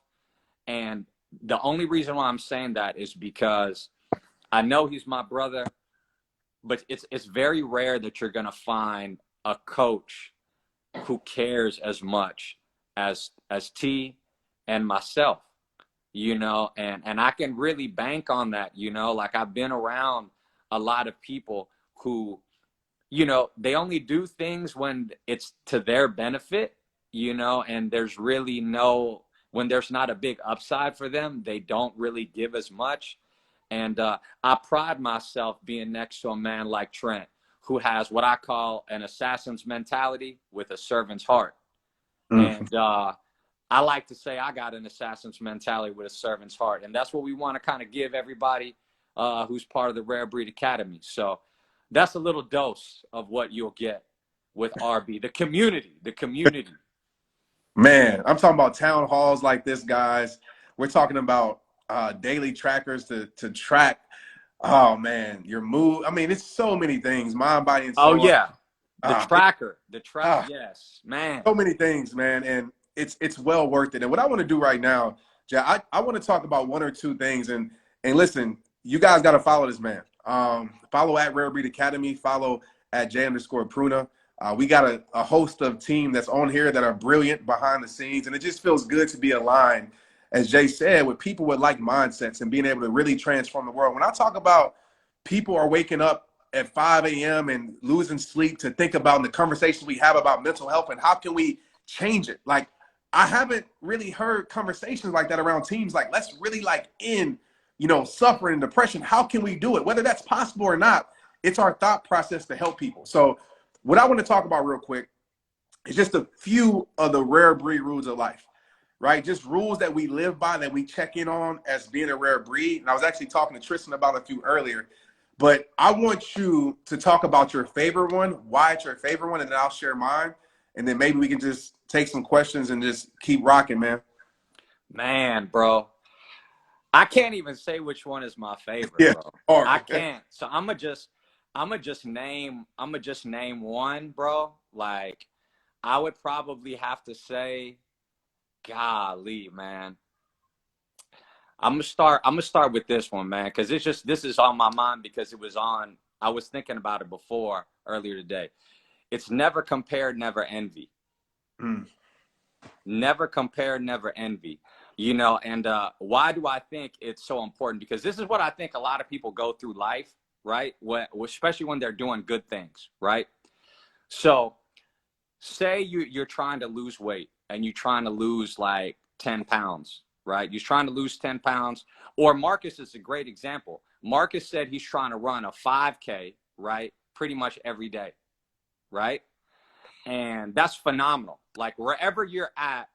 And the only reason why I'm saying that is because I know he's my brother, but it's very rare that you're going to find a coach who cares as much as T and myself, you know, and I can really bank on that, you know, like I've been around a lot of people who, you know, they only do things when it's to their benefit, you know, and there's really no, when there's not a big upside for them, they don't really give as much. And I pride myself being next to a man like Trent, who has what I call an assassin's mentality with a servant's heart. Mm. And I like to say I got an assassin's mentality with a servant's heart. And that's what we want to kind of give everybody who's part of the Rare Breed Academy. So that's a little dose of what you'll get with RB, the community, the community. Man, I'm talking about town halls like this, guys. We're talking about daily trackers to track. Oh man, your mood. I mean, it's so many things. Mind, body, and Oh, soul. yeah. The tracker. Yes, man. So many things, man, and it's well worth it. And what I want to do right now, Jay, I want to talk about one or two things. And listen, you guys got to follow this man. Follow at Rare Breed Academy. Follow at J_Pruna. We got a host of team that's on here that are brilliant behind the scenes, and it just feels good to be aligned, as Jay said, with people with like mindsets and being able to really transform the world. When I talk about people are waking up at 5 a.m. and losing sleep to think about the conversations we have about mental health and how can we change it. Like, I haven't really heard conversations like that around teams. Like, let's really end, suffering and depression. How can we do it? Whether that's possible or not, it's our thought process to help people. So what I want to talk about real quick is just a few of the rare breed rules of life, right? Just rules that we live by, that we check in on as being a rare breed. And I was actually talking to Tristan about a few earlier. But I want you to talk about your favorite one, why it's your favorite one, and then I'll share mine. And then maybe we can just take some questions and just keep rocking, man. Man, bro. I can't even say which one is my favorite, Yeah, bro. hard. I can't. So I'm gonna just name one, bro. Like, I would probably have to say, golly, man. I'm gonna start with this one, man, because this is on my mind because I was thinking about it earlier today. It's never compare, never envy. Never compare, never envy. And why do I think it's so important? Because this is what I think a lot of people go through life, right? Especially when they're doing good things, right? So say you're trying to lose weight and you're trying to lose like 10 pounds, right? You're trying to lose 10 pounds. Or Marcus is a great example. Marcus said he's trying to run a 5K, right? Pretty much every day, right? And that's phenomenal. Like, wherever you're at,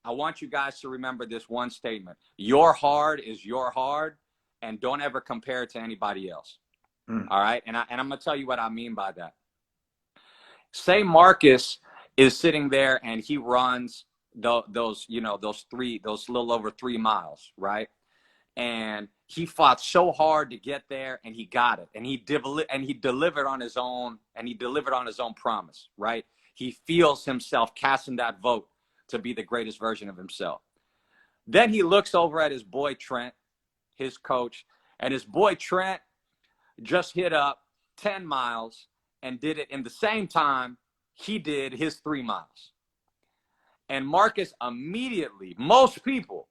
I want you guys to remember this one statement. Your hard is your hard, and don't ever compare it to anybody else. All right? And I'm going to tell you what I mean by that. Say Marcus is sitting there and he runs those little over 3 miles, right? And he fought so hard to get there, and he got it, and he delivered on his own, promise, right? He feels himself casting that vote to be the greatest version of himself. Then he looks over at his boy Trent, his coach, and his boy Trent just hit up 10 miles and did it in the same time he did his 3 miles. And Marcus most people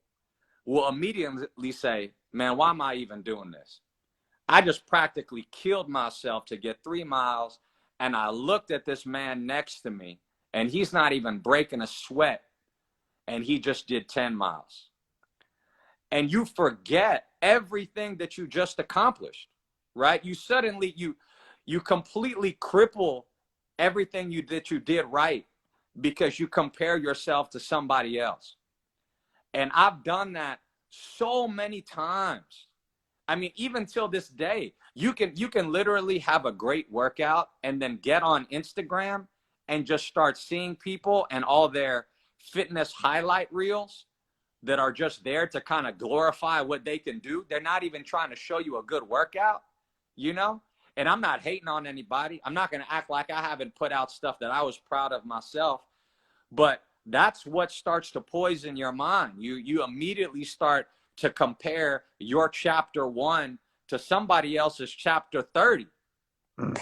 will immediately say, man, why am I even doing this? I just practically killed myself to get 3 miles, and I looked at this man next to me, and he's not even breaking a sweat, and he just did 10 miles. And you forget everything that you just accomplished, right? You suddenly, you completely cripple everything that you did right because you compare yourself to somebody else. And I've done that so many times. I mean, even till this day, you can literally have a great workout and then get on Instagram and just start seeing people and all their fitness highlight reels that are just there to kind of glorify what they can do. They're not even trying to show you a good workout, And I'm not hating on anybody. I'm not going to act like I haven't put out stuff that I was proud of myself. But that's what starts to poison your mind. You immediately start to compare your chapter 1 to somebody else's chapter 30, and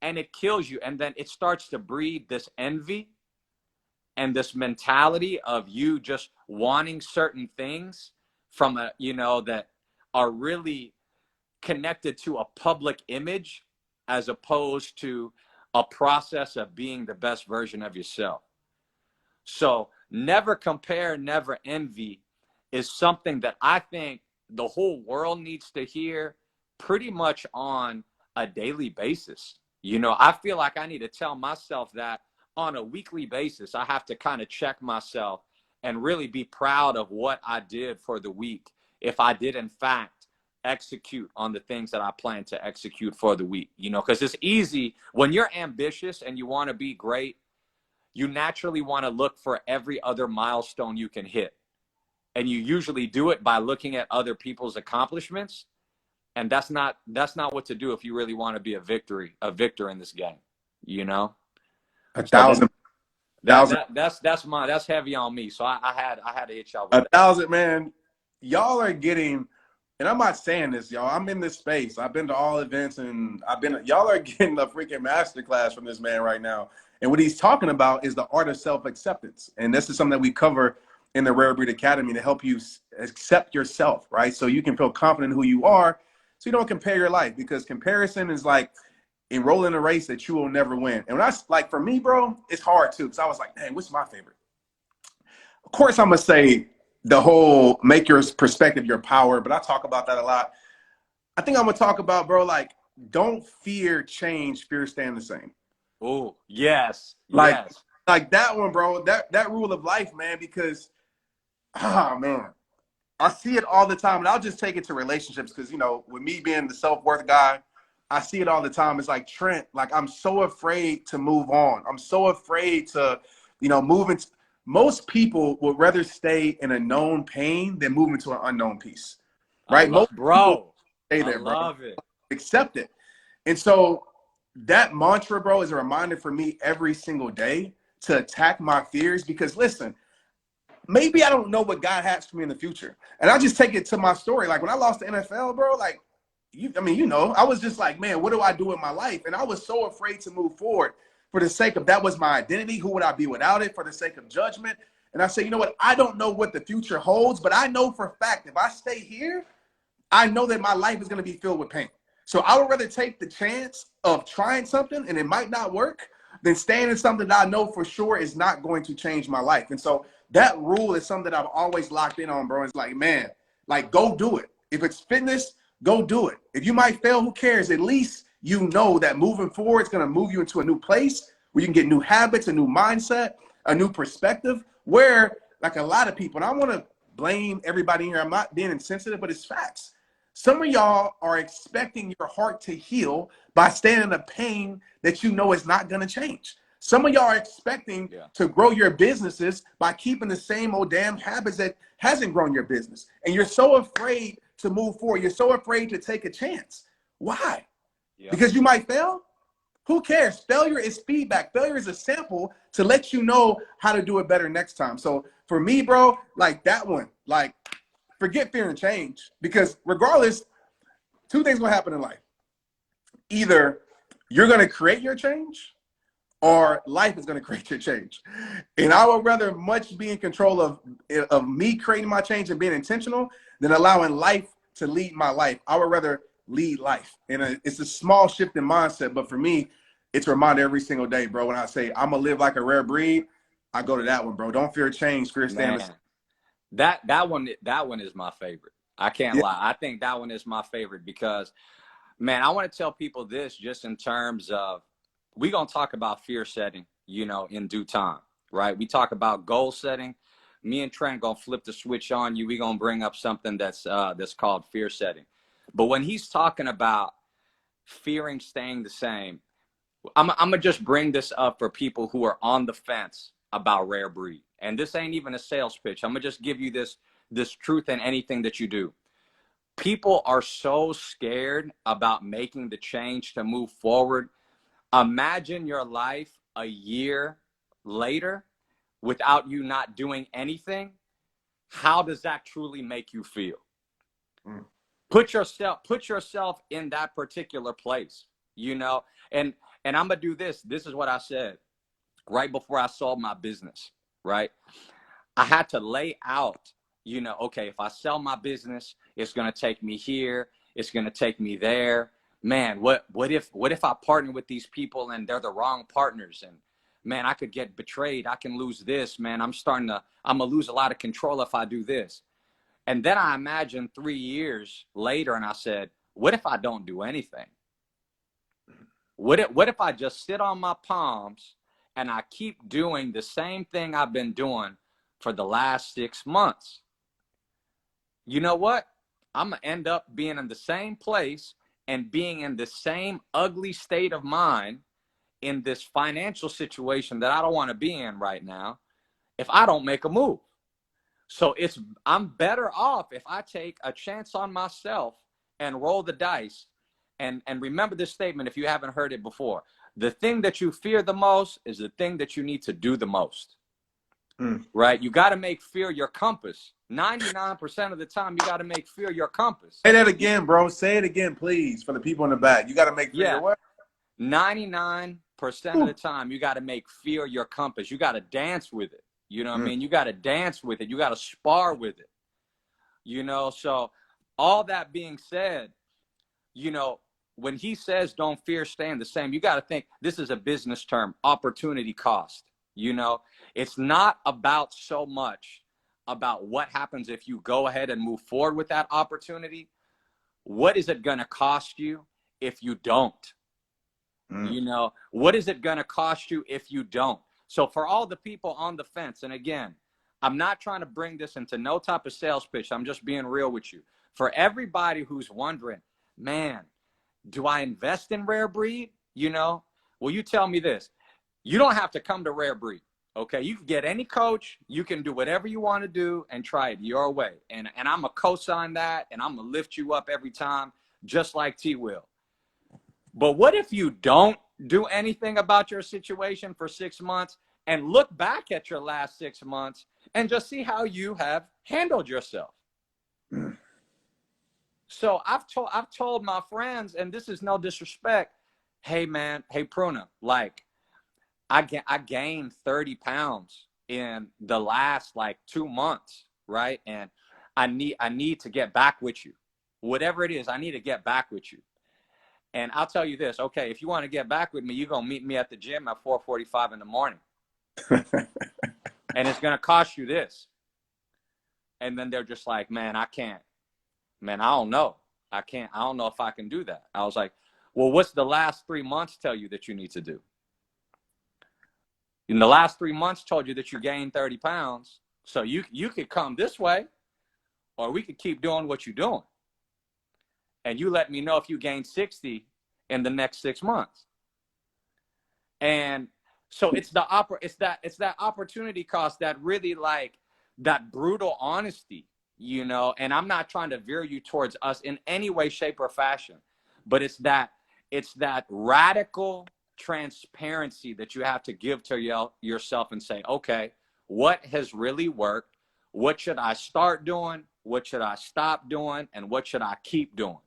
it kills you. And then it starts to breed this envy and this mentality of you just wanting certain things from that are really connected to a public image as opposed to a process of being the best version of yourself. So never compare, never envy is something that I think the whole world needs to hear pretty much on a daily basis. I feel like I need to tell myself that on a weekly basis, I have to kind of check myself and really be proud of what I did for the week. If I did, in fact, execute on the things that I plan to execute for the week, you know, because it's easy when you're ambitious and you want to be great, you naturally want to look for every other milestone you can hit. And you usually do it by looking at other people's accomplishments. And that's not what to do if you really want to be a victor in this game, you know? A So thousand, thousand, that's heavy on me. So I had to hit y'all with a that. thousand, man. Y'all are getting, and I'm not saying this, y'all. I'm in this space. I've been to all events, and y'all are getting a freaking masterclass from this man right now. And what he's talking about is the art of self-acceptance. And this is something that we cover in the Rare Breed Academy to help you accept yourself, right? So you can feel confident in who you are, so you don't compare your life, because comparison is like enrolling in a race that you will never win. And when like, for me, bro, it's hard too, because I was like, dang, what's my favorite? Of course, I'm going to say the whole make your perspective your power, but I talk about that a lot. I think I'm going to talk about, bro, like, don't fear change, fear staying the same. Oh, yes. Like, yes. like that one, bro, that rule of life, man, because, man, I see it all the time. And I'll just take it to relationships because, you know, with me being the self-worth guy, I see it all the time. It's like, Trent, like, I'm so afraid to move on. I'm so afraid to, you know, move into. Most people would rather stay in a known pain than move into an unknown peace, right? Most people stay there, bro. Love it. Accept it. And so that mantra, bro, is a reminder for me every single day to attack my fears, because listen, maybe I don't know what God has for me in the future. And I'll just take it to my story. Like when I lost the NFL, bro, like, I was just like, man, what do I do in my life? And I was so afraid to move forward for the sake of that was my identity. Who would I be without it? For the sake of judgment. And I say, you know what? I don't know what the future holds, but I know for a fact if I stay here, I know that my life is going to be filled with pain. So I would rather take the chance of trying something and it might not work than staying in something that I know for sure is not going to change my life. And so that rule is something that I've always locked in on, bro. It's like, man, like, go do it. If it's fitness, go do it. If you might fail, who cares? At least you know that moving forward, it's going to move you into a new place where you can get new habits, a new mindset, a new perspective, where like a lot of people, and I want to blame everybody here. I'm not being insensitive, but it's facts. Some of y'all are expecting your heart to heal by staying in a pain that you know is not going to change. Some of y'all are expecting to grow your businesses by keeping the same old damn habits that hasn't grown your business. And you're so afraid to move forward. You're so afraid to take a chance. Why? Because you might fail? Who cares? Failure is feedback. Failure is a sample to let you know how to do it better next time. So for me, bro, like that one, like, forget fear and change, because regardless, two things will happen in life. Either you're going to create your change or life is going to create your change. And I would rather much be in control of me creating my change and being intentional than allowing life to lead my life. I would rather lead life. And it's a small shift in mindset, but for me, it's a reminder every single day, bro. When I say I'm going to live like a rare breed, I go to that one, bro. Don't fear change, fear standards. That one is my favorite. I can't lie. I think that one is my favorite because, man, I want to tell people this just in terms of, we're going to talk about fear setting, you know, in due time, right? We talk about goal setting. Me and Trent going to flip the switch on you. We're going to bring up something that's called fear setting. But when he's talking about fearing staying the same, I'm going to just bring this up for people who are on the fence about Rare Breed. And this ain't even a sales pitch. I'm going to just give you this truth in anything that you do. People are so scared about making the change to move forward. Imagine your life a year later without you not doing anything. How does that truly make you feel? Put yourself in that particular place, you know? And I'm going to do this. This is what I said right before I sold my business, right? I had to lay out, you know, okay, if I sell my business, it's going to take me here. It's going to take me there. Man, what if I partner with these people and they're the wrong partners? And man, I could get betrayed. I can lose this, man. I'm going to lose a lot of control if I do this. And then I imagined 3 years later and I said, what if I don't do anything? What if I just sit on my palms and I keep doing the same thing I've been doing for the last 6 months, you know what? I'm going to end up being in the same place and being in the same ugly state of mind in this financial situation that I don't want to be in right now if I don't make a move. So I'm better off if I take a chance on myself and roll the dice. And remember this statement if you haven't heard it before. The thing that you fear the most is the thing that you need to do the most. Right? You got to make fear your compass. 99% of the time, you got to make fear your compass. Say that again, bro. Say it again, please, for the people in the back. You got to make fear your what? 99% of the time, you got to make fear your compass. You got to dance with it. You know what I mean? You got to dance with it. You got to spar with it. You know, so all that being said, you know, when he says don't fear staying the same, you got to think this is a business term, opportunity cost. You know, it's not about so much about what happens if you go ahead and move forward with that opportunity. What is it going to cost you if you don't? You know, what is it going to cost you if you don't? So for all the people on the fence, and again, I'm not trying to bring this into no type of sales pitch. I'm just being real with you. For everybody who's wondering, man, do I invest in Rare Breed? You know, well, you tell me this. You don't have to come to Rare Breed, okay? You can get any coach. You can do whatever you want to do and try it your way. And I'm going to co-sign that, and I'm going to lift you up every time, just like T will. But what if you don't do anything about your situation for 6 months and look back at your last 6 months and just see how you have handled yourself? So I've told my friends, and this is no disrespect, hey man, hey Pruna, like I gained 30 pounds in the last like 2 months, right? And I need to get back with you. Whatever it is, I need to get back with you. And I'll tell you this, okay, if you want to get back with me, you're going to meet me at the gym at 4:45 in the morning. And it's going to cost you this. And then they're just like, man, I can't. Man, I don't know. I don't know if I can do that. I was like, well, what's the last 3 months tell you that you need to do? In the last 3 months told you that you gained 30 pounds. So you could come this way, or we could keep doing what you're doing. And you let me know if you gain 60 in the next 6 months. And so it's that opportunity cost, that really like that brutal honesty, you know. And I'm not trying to veer you towards us in any way, shape, or fashion, but it's that radical transparency that you have to give to yourself and say, okay, what has really worked? What should I start doing? What should I stop doing? And what should I keep doing?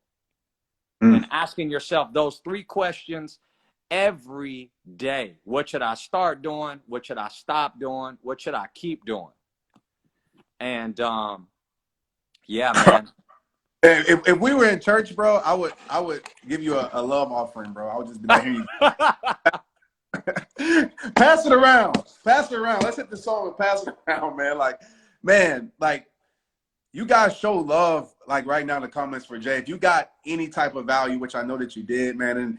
And asking yourself those 3 questions every day. What should I start doing? What should I stop doing? What should I keep doing? And yeah, man. If we were in church, bro, I would give you a love offering, bro. I would just be like, here you pass it around. Pass it around. Let's hit the song and pass it around, man. Like, man, like, you guys show love, like right now in the comments for Jay. If you got any type of value, which I know that you did, man, and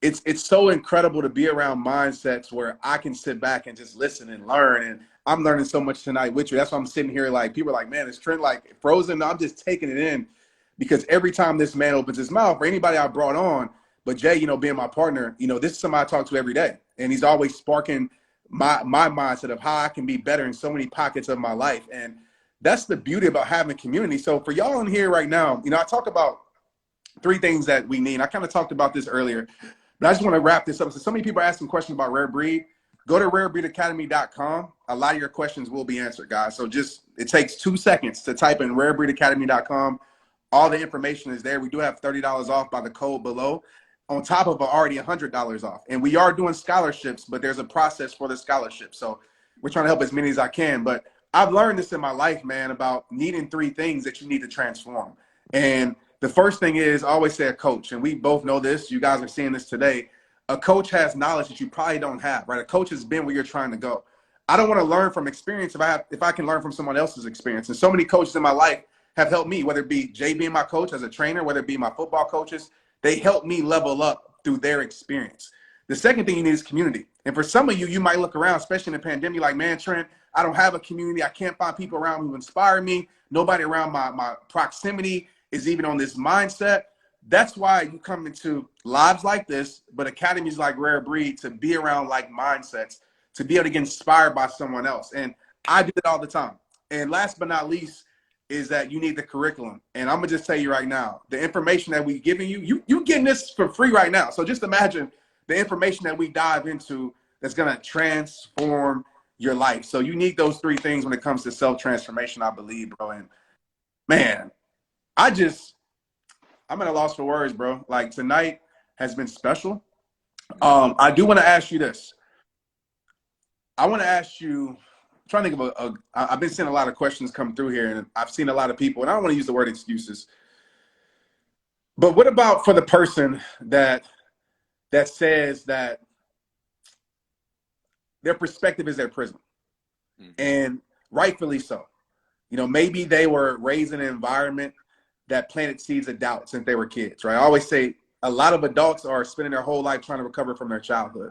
it's so incredible to be around mindsets where I can sit back and just listen and learn. And I'm learning so much tonight with you. That's why I'm sitting here like, people are like, man, is Trent like frozen? No, I'm just taking it in, because every time this man opens his mouth, for anybody I brought on, but Jay, you know, being my partner, you know, this is somebody I talk to every day. And he's always sparking my mindset of how I can be better in so many pockets of my life. And that's the beauty about having community. So for y'all in here right now, you know, I talk about 3 things that we need. I kind of talked about this earlier, but I just want to wrap this up. So many people are asking questions about Rare Breed. Go to rarebreedacademy.com. A lot of your questions will be answered, guys. So it takes 2 seconds to type in rarebreedacademy.com. All the information is there. We do have $30 off by the code below, on top of already $100 off. And we are doing scholarships, but there's a process for the scholarship. So we're trying to help as many as I can. But I've learned this in my life, man, about needing 3 things that you need to transform. And the first thing is, I always say a coach, and we both know this. You guys are seeing this today. A coach has knowledge that you probably don't have, right? A coach has been where you're trying to go. I don't want to learn from experience if I can learn from someone else's experience. And so many coaches in my life have helped me, whether it be Jay being my coach as a trainer, whether it be my football coaches. They helped me level up through their experience. The second thing you need is community. And for some of you, you might look around, especially in the pandemic, like, man, Trent, I don't have a community. I can't find people around who inspire me. Nobody around my proximity is even on this mindset. That's why you come into lives like this, but academies like Rare Breed, to be around like mindsets, to be able to get inspired by someone else. And I do it all the time. And last but not least is that you need the curriculum. And I'm gonna just tell you right now, the information that we're giving you, you getting this for free right now. So just imagine the information that we dive into that's gonna transform your life. So you need those three things when it comes to self-transformation, I believe, bro. And man, I'm at a loss for words, bro. Like, tonight has been special. I do want to ask you this. I want to ask you, I'm trying to think of I've been seeing a lot of questions come through here, and I've seen a lot of people, and I don't want to use the word excuses, but what about for the person that says that their perspective is their prison? And rightfully so. You know, maybe they were raised in an environment that planted seeds of doubt since they were kids, right? I always say a lot of adults are spending their whole life trying to recover from their childhood.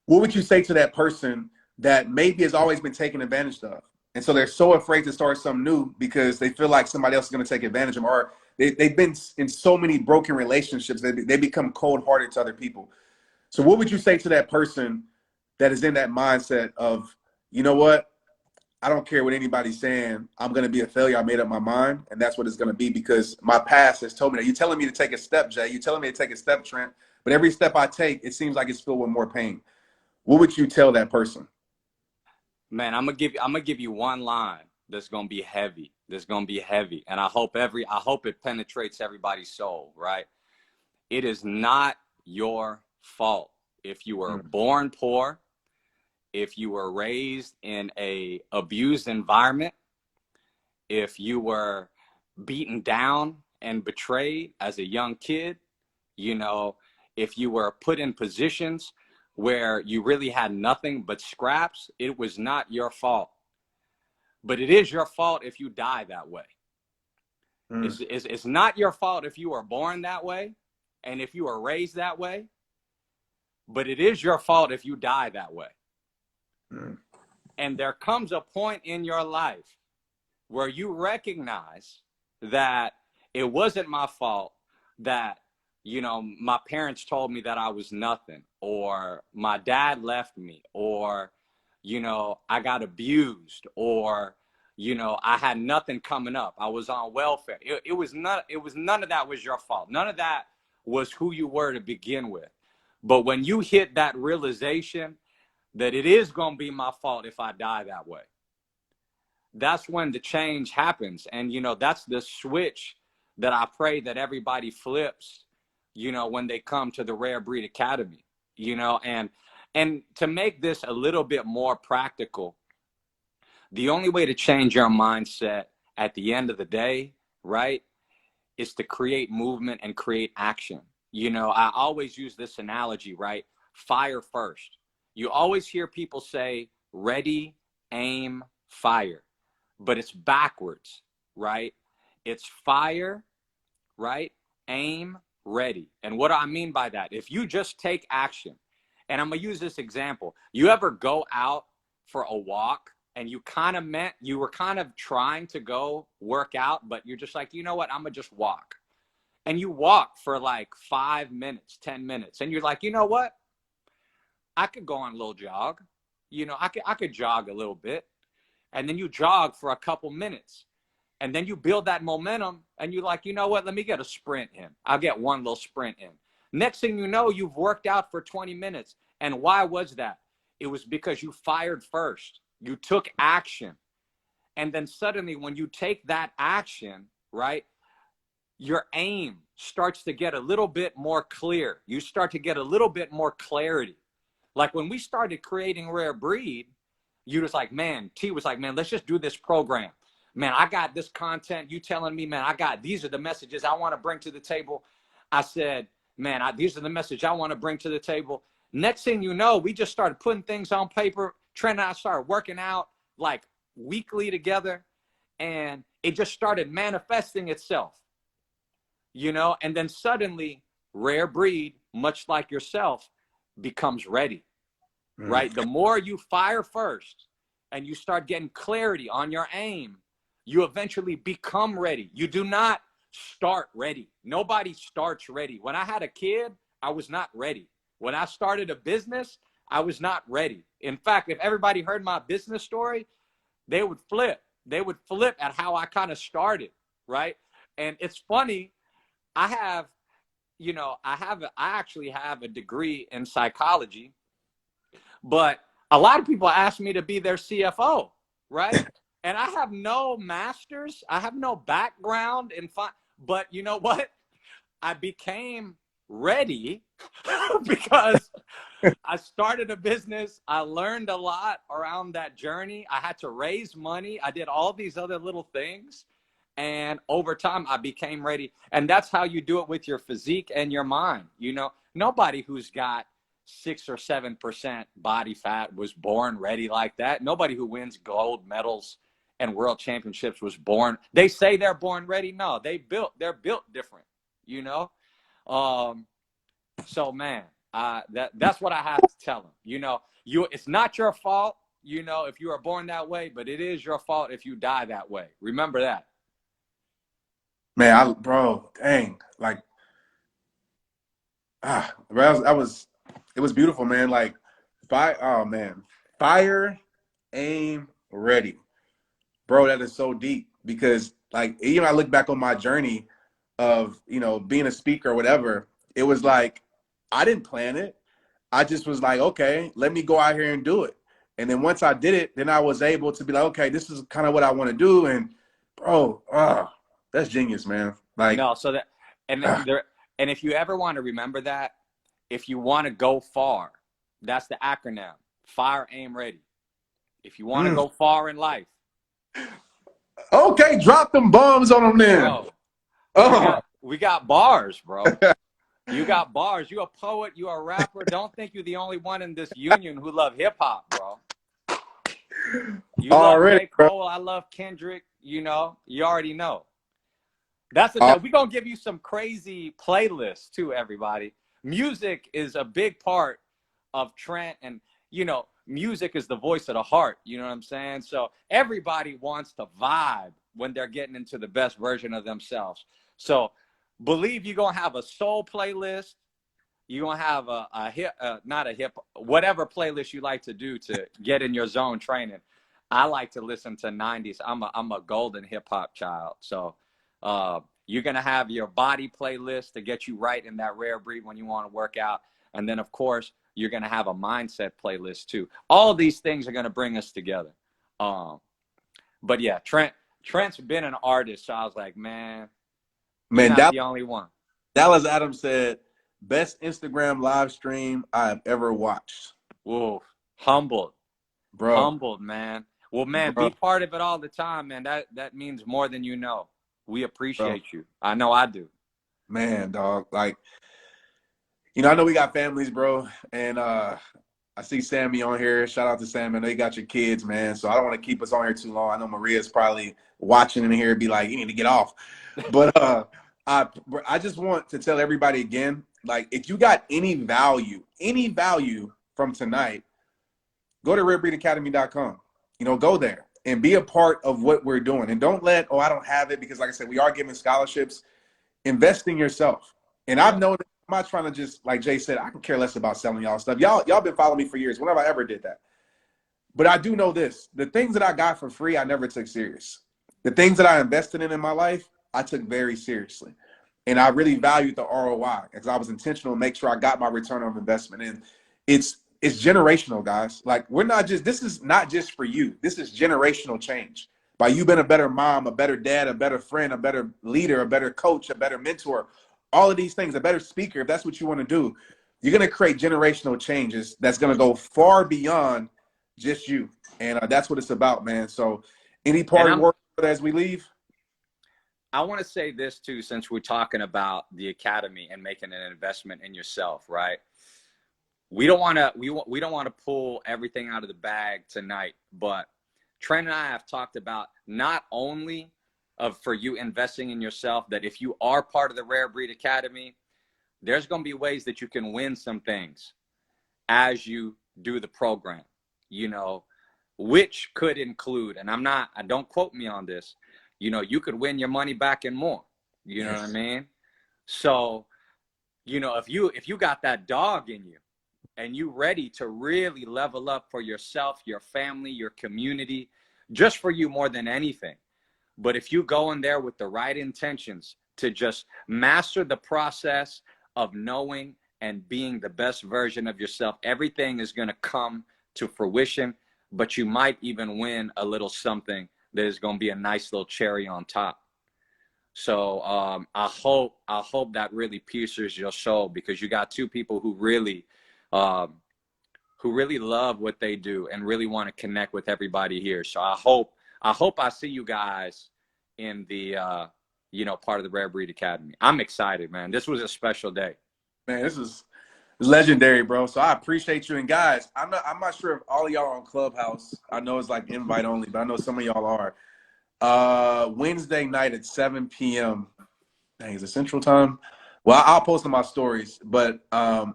What would you say to that person that maybe has always been taken advantage of? And so they're so afraid to start something new because they feel like somebody else is going to take advantage of them, or they've been in so many broken relationships that they become cold-hearted to other people. So what would you say to that person that is in that mindset of, you know what? I don't care what anybody's saying. I'm going to be a failure. I made up my mind, and that's what it's going to be because my past has told me that. You're telling me to take a step, Jay. You're telling me to take a step, Trent. But every step I take, it seems like it's filled with more pain. What would you tell that person? Man, I'm gonna give you one line that's gonna be heavy. That's gonna be heavy, and I hope it penetrates everybody's soul. Right? It is not your fault if you were born poor, if you were raised in a abused environment, if you were beaten down and betrayed as a young kid, you know, if you were put in positions where you really had nothing but scraps, it was not your fault. But it is your fault if you die that way. It's not your fault if you were born that way and if you were raised that way, but it is your fault if you die that way. And there comes a point in your life where you recognize that it wasn't my fault that, you know, my parents told me that I was nothing, or my dad left me, or, you know, I got abused, or, you know, I had nothing coming up. I was on welfare. It was none of that was your fault. None of that was who you were to begin with. But when you hit that realization that it is going to be my fault if I die that way, that's when the change happens. And, you know, that's the switch that I pray that everybody flips, you know, when they come to the Rare Breed Academy, you know, and to make this a little bit more practical, the only way to change your mindset at the end of the day, right, is to create movement and create action. You know, I always use this analogy, right? Fire first. You always hear people say, ready, aim, fire, but it's backwards, right? It's fire, right? Aim, ready. And what do I mean by that? If you just take action, and I'm going to use this example. You ever go out for a walk and you were kind of trying to go work out, but you're just like, you know what? I'm going to just walk. And you walk for like 5 minutes, 10 minutes. And you're like, you know what? I could go on a little jog. You know, I could jog a little bit. And then you jog for a couple minutes. And then you build that momentum and you're like, you know what? Let me get a sprint in. I'll get one little sprint in. Next thing you know, you've worked out for 20 minutes. And why was that? It was because you fired first. You took action. And then suddenly when you take that action, right, your aim starts to get a little bit more clear. You start to get a little bit more clarity. Like when we started creating Rare Breed, you was like, man, T was like, man, let's just do this program. Man, I got this content. You telling me, man, these are the messages I want to bring to the table. I said, man, these are the messages I want to bring to the table. Next thing you know, we just started putting things on paper. Trent and I started working out like weekly together, and it just started manifesting itself, you know? And then suddenly Rare Breed, much like yourself, becomes ready, right? The more you fire first and you start getting clarity on your aim, you eventually become ready. You do not start ready. Nobody starts ready. When I had a kid, I was not ready. When I started a business, I was not ready. In fact, if everybody heard my business story, they would flip. They would flip at how I kind of started, right? And it's funny, I actually have a degree in psychology, but a lot of people ask me to be their CFO, right? And I have no masters, I have no background in but you know what? I became ready because I started a business. I learned a lot around that journey. I had to raise money. I did all these other little things. And over time, I became ready. And that's how you do it with your physique and your mind. You know, nobody who's got 6 or 7% body fat was born ready like that. Nobody who wins gold medals and world championships was born. They say they're born ready. No, they're built different, you know? So man, that's what I have to tell them. You know, it's not your fault, you know, if you are born that way, but it is your fault if you die that way. Remember that. Man, bro, dang, like, bro, it was beautiful, man. Like, oh man, fire, aim, ready, bro. That is so deep because, like, even I look back on my journey of, you know, being a speaker or whatever. It was like I didn't plan it. I just was like, okay, let me go out here and do it. And then once I did it, then I was able to be like, okay, this is kind of what I want to do. And bro, that's genius, man. Like, no, so that, and there, and if you ever want to remember that, if you want to go far, that's the acronym: fire, aim, ready. If you want to go far in life, okay, drop them bombs on them then. Bro, we got bars, bro. You got bars. You a poet. You a rapper. Don't think you're the only one in this union who love hip hop, bro. You love J. Cole. I love Kendrick. You know, you already know. That's the thing. We're going to give you some crazy playlists too, everybody. Music is a big part of Trent, and, you know, music is the voice of the heart. You know what I'm saying? So everybody wants to vibe when they're getting into the best version of themselves. So believe you're going to have a soul playlist. You're going to have a hip, not a hip, whatever playlist you like to do to get in your zone training. I like to listen to 90s. I'm a golden hip hop child. So you're going to have your body playlist to get you right in that rare breed when you want to work out. And then, of course, you're going to have a mindset playlist too. All of these things are going to bring us together. But yeah, Trent's been an artist. So I was like, man, you're not the only one. Dallas Adams said, best Instagram live stream I've ever watched. Whoa, humbled. Bro. Humbled, man. Well, man, be part of it all the time, man. That means more than you know. We appreciate you. I know I do. Man, dog. Like, you know, I know we got families, bro. And I see Sammy on here. Shout out to Sammy. I know you got your kids, man. So I don't want to keep us on here too long. I know Maria's probably watching in here and be like, you need to get off. But I just want to tell everybody again, like, if you got any value from tonight, go to rarebreedacademy.com. You know, go there and be a part of what we're doing. And don't let, I don't have it, because like I said, we are giving scholarships. Invest in yourself. And I've known, I'm not trying to just, like Jay said, I can care less about selling y'all stuff. Y'all been following me for years. Whenever I ever did that. But I do know this. The things that I got for free, I never took serious. The things that I invested in my life, I took very seriously. And I really valued the ROI because I was intentional to make sure I got my return on investment. And it's generational, guys. Like, this is not just for you. This is generational change. By you being a better mom, a better dad, a better friend, a better leader, a better coach, a better mentor, all of these things, a better speaker, if that's what you want to do, you're going to create generational changes that's going to go far beyond just you. And that's what it's about, man. So any parting words as we leave? I want to say this too, since we're talking about the academy and making an investment in yourself, right? We don't want to pull everything out of the bag tonight, but Trent and I have talked about not only for you investing in yourself, that if you are part of the Rare Breed Academy, there's going to be ways that you can win some things. as you do the program, you know, which could include, and don't quote me on this, you know, you could win your money back and more. You know what I mean? So, you know, if you got that dog in you and you ready to really level up for yourself, your family, your community, just for you more than anything. But if you go in there with the right intentions to just master the process of knowing and being the best version of yourself, everything is going to come to fruition, but you might even win a little something that is going to be a nice little cherry on top. So I hope that really pierces your soul, because you got two people who really love what they do and really want to connect with everybody here. So I hope I see you guys in the you know, part of the Rare Breed Academy. I'm excited, man. This was a special day. Man, this is legendary, bro. So I appreciate you. And guys, I'm not sure if all of y'all are on Clubhouse. I know it's like invite only, but I know some of y'all are. Wednesday night at 7 p.m. Dang, is it Central Time? Well, I'll post on my stories, but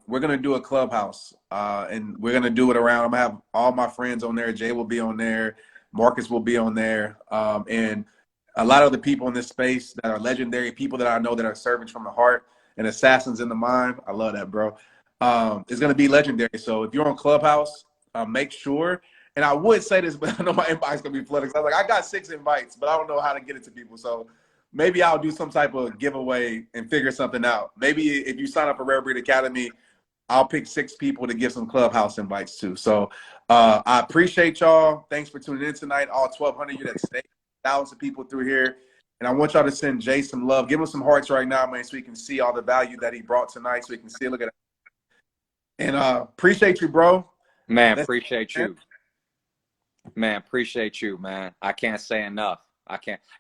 we're gonna do a Clubhouse, and we're gonna do it around. I'm gonna have all my friends on there. Jay will be on there. Marcus will be on there, and a lot of the people in this space that are legendary, people that I know that are servants from the heart and assassins in the mind. I love that, bro. It's gonna be legendary. So if you're on Clubhouse, make sure. And I would say this, but I know my inbox is gonna be flooded. I was like, I got 6 invites, but I don't know how to get it to people. So maybe I'll do some type of giveaway and figure something out. Maybe if you sign up for Rare Breed Academy, I'll pick 6 people to give some Clubhouse invites to. So I appreciate y'all. Thanks for tuning in tonight. All 1,200 of you that stayed, thousands of people through here. And I want y'all to send Jay some love. Give him some hearts right now, man, so we can see all the value that he brought tonight, so we can see, look at it. And appreciate you, bro. Man, appreciate you. Man, appreciate you, man. I can't say enough.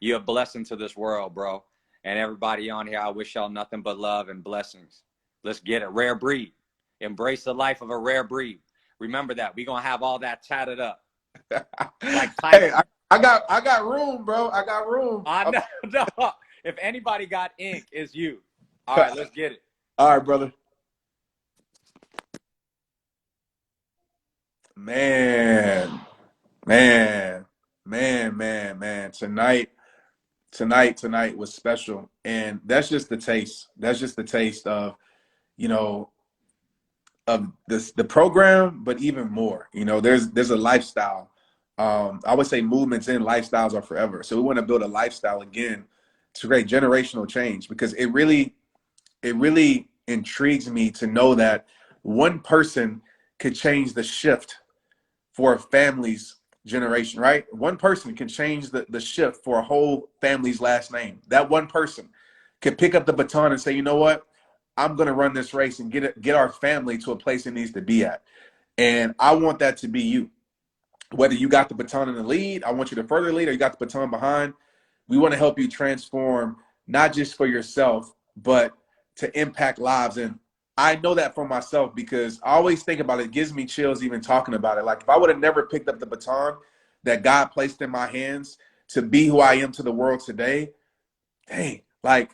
You're a blessing to this world, bro. And everybody on here, I wish y'all nothing but love and blessings. Let's get it. Rare breed. Embrace the life of a rare breed. Remember that. We're going to have all that tatted up. Like hey, I got room, bro. I got room. I know. No. If anybody got ink, it's you. All right, let's get it. All right, brother. Man. Tonight was special. And that's just the taste. That's just the taste of, you know, of the program, but even more. You know, there's a lifestyle. I would say movements and lifestyles are forever. So we want to build a lifestyle again to create generational change, because it really intrigues me to know that one person could change the shift for a family's generation, right? One person can change the shift for a whole family's last name. That one person could pick up the baton and say, you know what? I'm going to run this race and get our family to a place it needs to be at. And I want that to be you. Whether you got the baton in the lead, I want you to further lead, or you got the baton behind. We want to help you transform, not just for yourself, but to impact lives. And I know that for myself, because I always think about it. It gives me chills even talking about it. Like, if I would have never picked up the baton that God placed in my hands to be who I am to the world today, dang, like,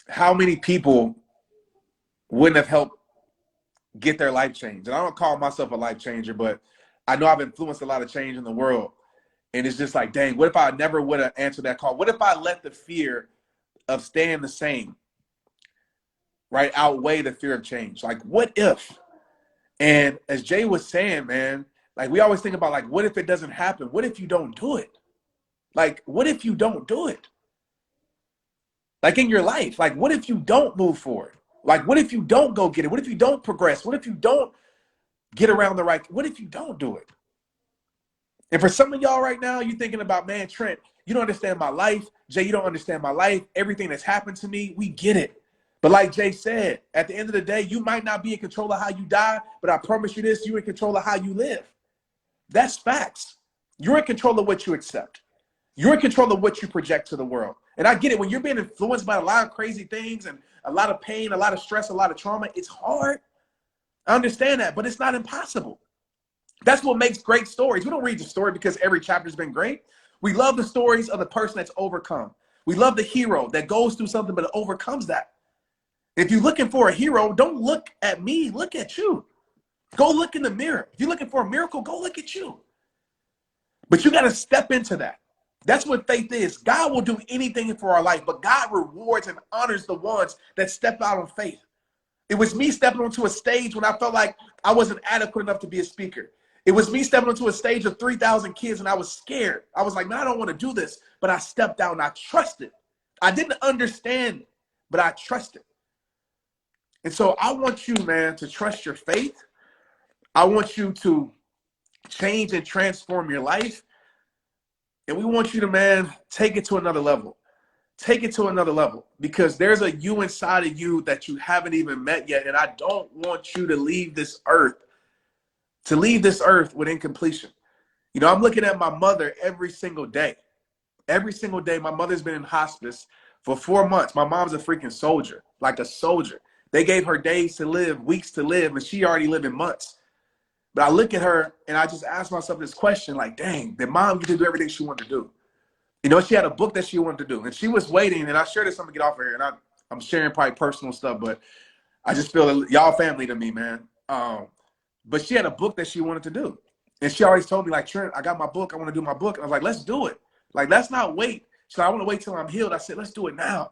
how many people wouldn't have helped get their life changed? And I don't call myself a life changer, but I know I've influenced a lot of change in the world. And it's just like, dang, what if I never would have answered that call? What if I let the fear of staying the same, right, outweigh the fear of change? Like, what if? And as Jay was saying, man, like, we always think about, like, what if it doesn't happen? What if you don't do it? Like, what if you don't do it? Like, in your life, like, what if you don't move forward? Like, what if you don't go get it? What if you don't progress? What if you don't get around the right? What if you don't do it? And for some of y'all right now, you're thinking about, man, Trent, you don't understand my life. Jay, you don't understand my life. Everything that's happened to me, we get it. But like Jay said, at the end of the day, you might not be in control of how you die, but I promise you this, you're in control of how you live. That's facts. You're in control of what you accept. You're in control of what you project to the world. And I get it. When you're being influenced by a lot of crazy things and a lot of pain, a lot of stress, a lot of trauma, it's hard. I understand that, but it's not impossible. That's what makes great stories. We don't read the story because every chapter's been great. We love the stories of the person that's overcome. We love the hero that goes through something but overcomes that. If you're looking for a hero, don't look at me, look at you. Go look in the mirror. If you're looking for a miracle, go look at you. But you got to step into that. That's what faith is. God will do anything for our life, but God rewards and honors the ones that step out on faith. It was me stepping onto a stage when I felt like I wasn't adequate enough to be a speaker. It was me stepping onto a stage of 3,000 kids and I was scared. I was like, man, I don't want to do this. But I stepped out and I trusted. I didn't understand, but I trusted. And so I want you, man, to trust your faith. I want you to change and transform your life. And we want you to, man, take it to another level. Take it to another level, because there's a you inside of you that you haven't even met yet. And I don't want you to leave this earth with incompletion. You know, I'm looking at my mother every single day. Every single day, my mother's been in hospice for 4 months. My mom's a freaking soldier, like a soldier. They gave her days to live, weeks to live, and she already lived in months. But I look at her and I just ask myself this question, like, dang, did mom get to do everything she wanted to do? You know, she had a book that she wanted to do, and she was waiting, and I shared this, I'm gonna get off of here, and I'm sharing probably personal stuff, but I just feel that y'all family to me, man. But she had a book that she wanted to do. And she always told me, like, Trent, I got my book, I want to do my book. And I was like, let's do it. Like, let's not wait. So I want to wait till I'm healed. I said, let's do it now.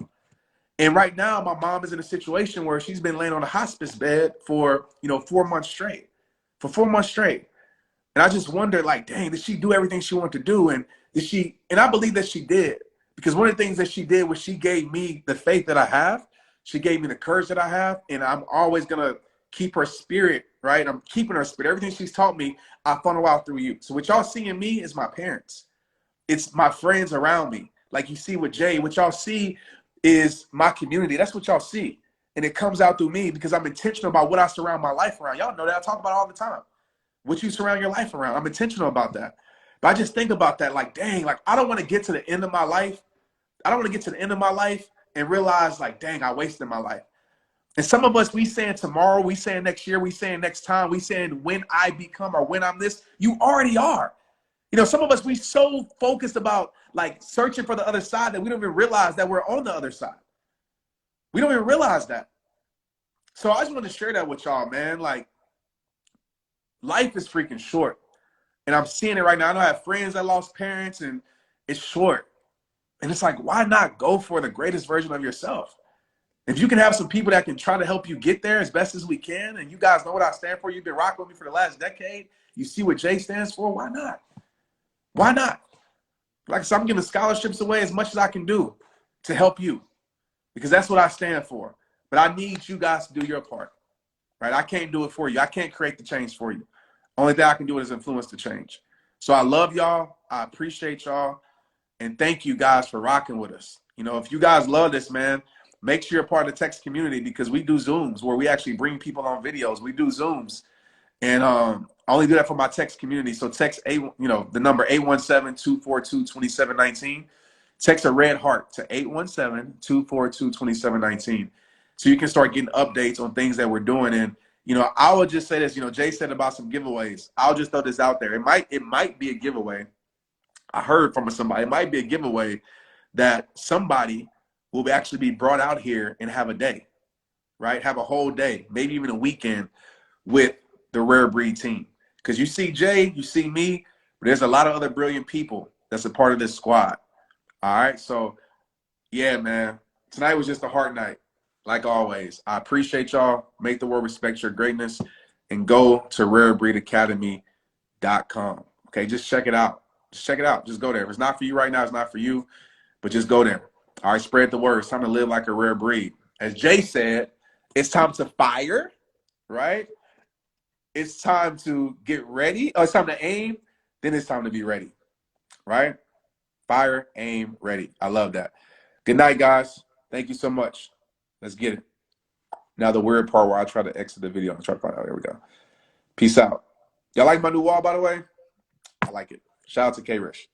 And right now, my mom is in a situation where she's been laying on a hospice bed for, 4 months straight. For 4 months straight. And I just wondered, like, dang, did she do everything she wanted to do? And I believe that she did. Because one of the things that she did was she gave me the faith that I have. She gave me the courage that I have. And I'm always going to keep her spirit, right? I'm keeping her spirit. Everything she's taught me, I funnel out through you. So what y'all see in me is my parents. It's my friends around me. Like you see with Jay, what y'all see is my community. That's what y'all see. And it comes out through me because I'm intentional about what I surround my life around. Y'all know that. I talk about it all the time. What you surround your life around. I'm intentional about that. But I just think about that like, dang, like I don't want to get to the end of my life. I don't want to get to the end of my life and realize like, dang, I wasted my life. And some of us, we saying tomorrow, we saying next year, we saying next time, we saying when I become or when I'm this, you already are. You know, some of us, we so focused about like searching for the other side that we don't even realize that we're on the other side. We don't even realize that. So I just want to share that with y'all, man. Like, life is freaking short. And I'm seeing it right now. I know I have friends that lost parents and it's short. And it's like, why not go for the greatest version of yourself? If you can have some people that can try to help you get there as best as we can, and you guys know what I stand for, you've been rocking with me for the last decade, you see what Jay stands for, why not? Why not? Like I said, I'm giving scholarships away as much as I can do to help you, because that's what I stand for. But I need you guys to do your part, right? I can't do it for you. I can't create the change for you. Only thing I can do is influence the change. So I love y'all. I appreciate y'all. And thank you guys for rocking with us. You know, if you guys love this, man, make sure you're part of the text community, because we do Zooms where we actually bring people on videos. We do Zooms. And I only do that for my text community. So text the number 817-242-2719. Text a red heart to 817-242-2719. So you can start getting updates on things that we're doing. And, I would just say this, Jay said about some giveaways. I'll just throw this out there. It might be a giveaway. I heard from somebody, it might be a giveaway that somebody will actually be brought out here and have a day, right? Have a whole day, maybe even a weekend with the Rare Breed team. Because you see Jay, you see me, but there's a lot of other brilliant people that's a part of this squad. All right, so yeah, man, tonight was just a heart night, like always. I appreciate y'all. Make the world respect your greatness, and go to rarebreedacademy.com. Okay, just check it out. Just check it out. Just go there. If it's not for you right now, it's not for you, but just go there. All right, spread the word. It's time to live like a rare breed. As Jay said, it's time to fire, right? It's time to get ready. Oh, it's time to aim. Then it's time to be ready, right? Fire, aim, ready. I love that. Good night, guys. Thank you so much. Let's get it. Now the weird part where I try to exit the video. I'll try to find out. There we go. Peace out. Y'all like my new wall, by the way? I like it. Shout out to K-Rich.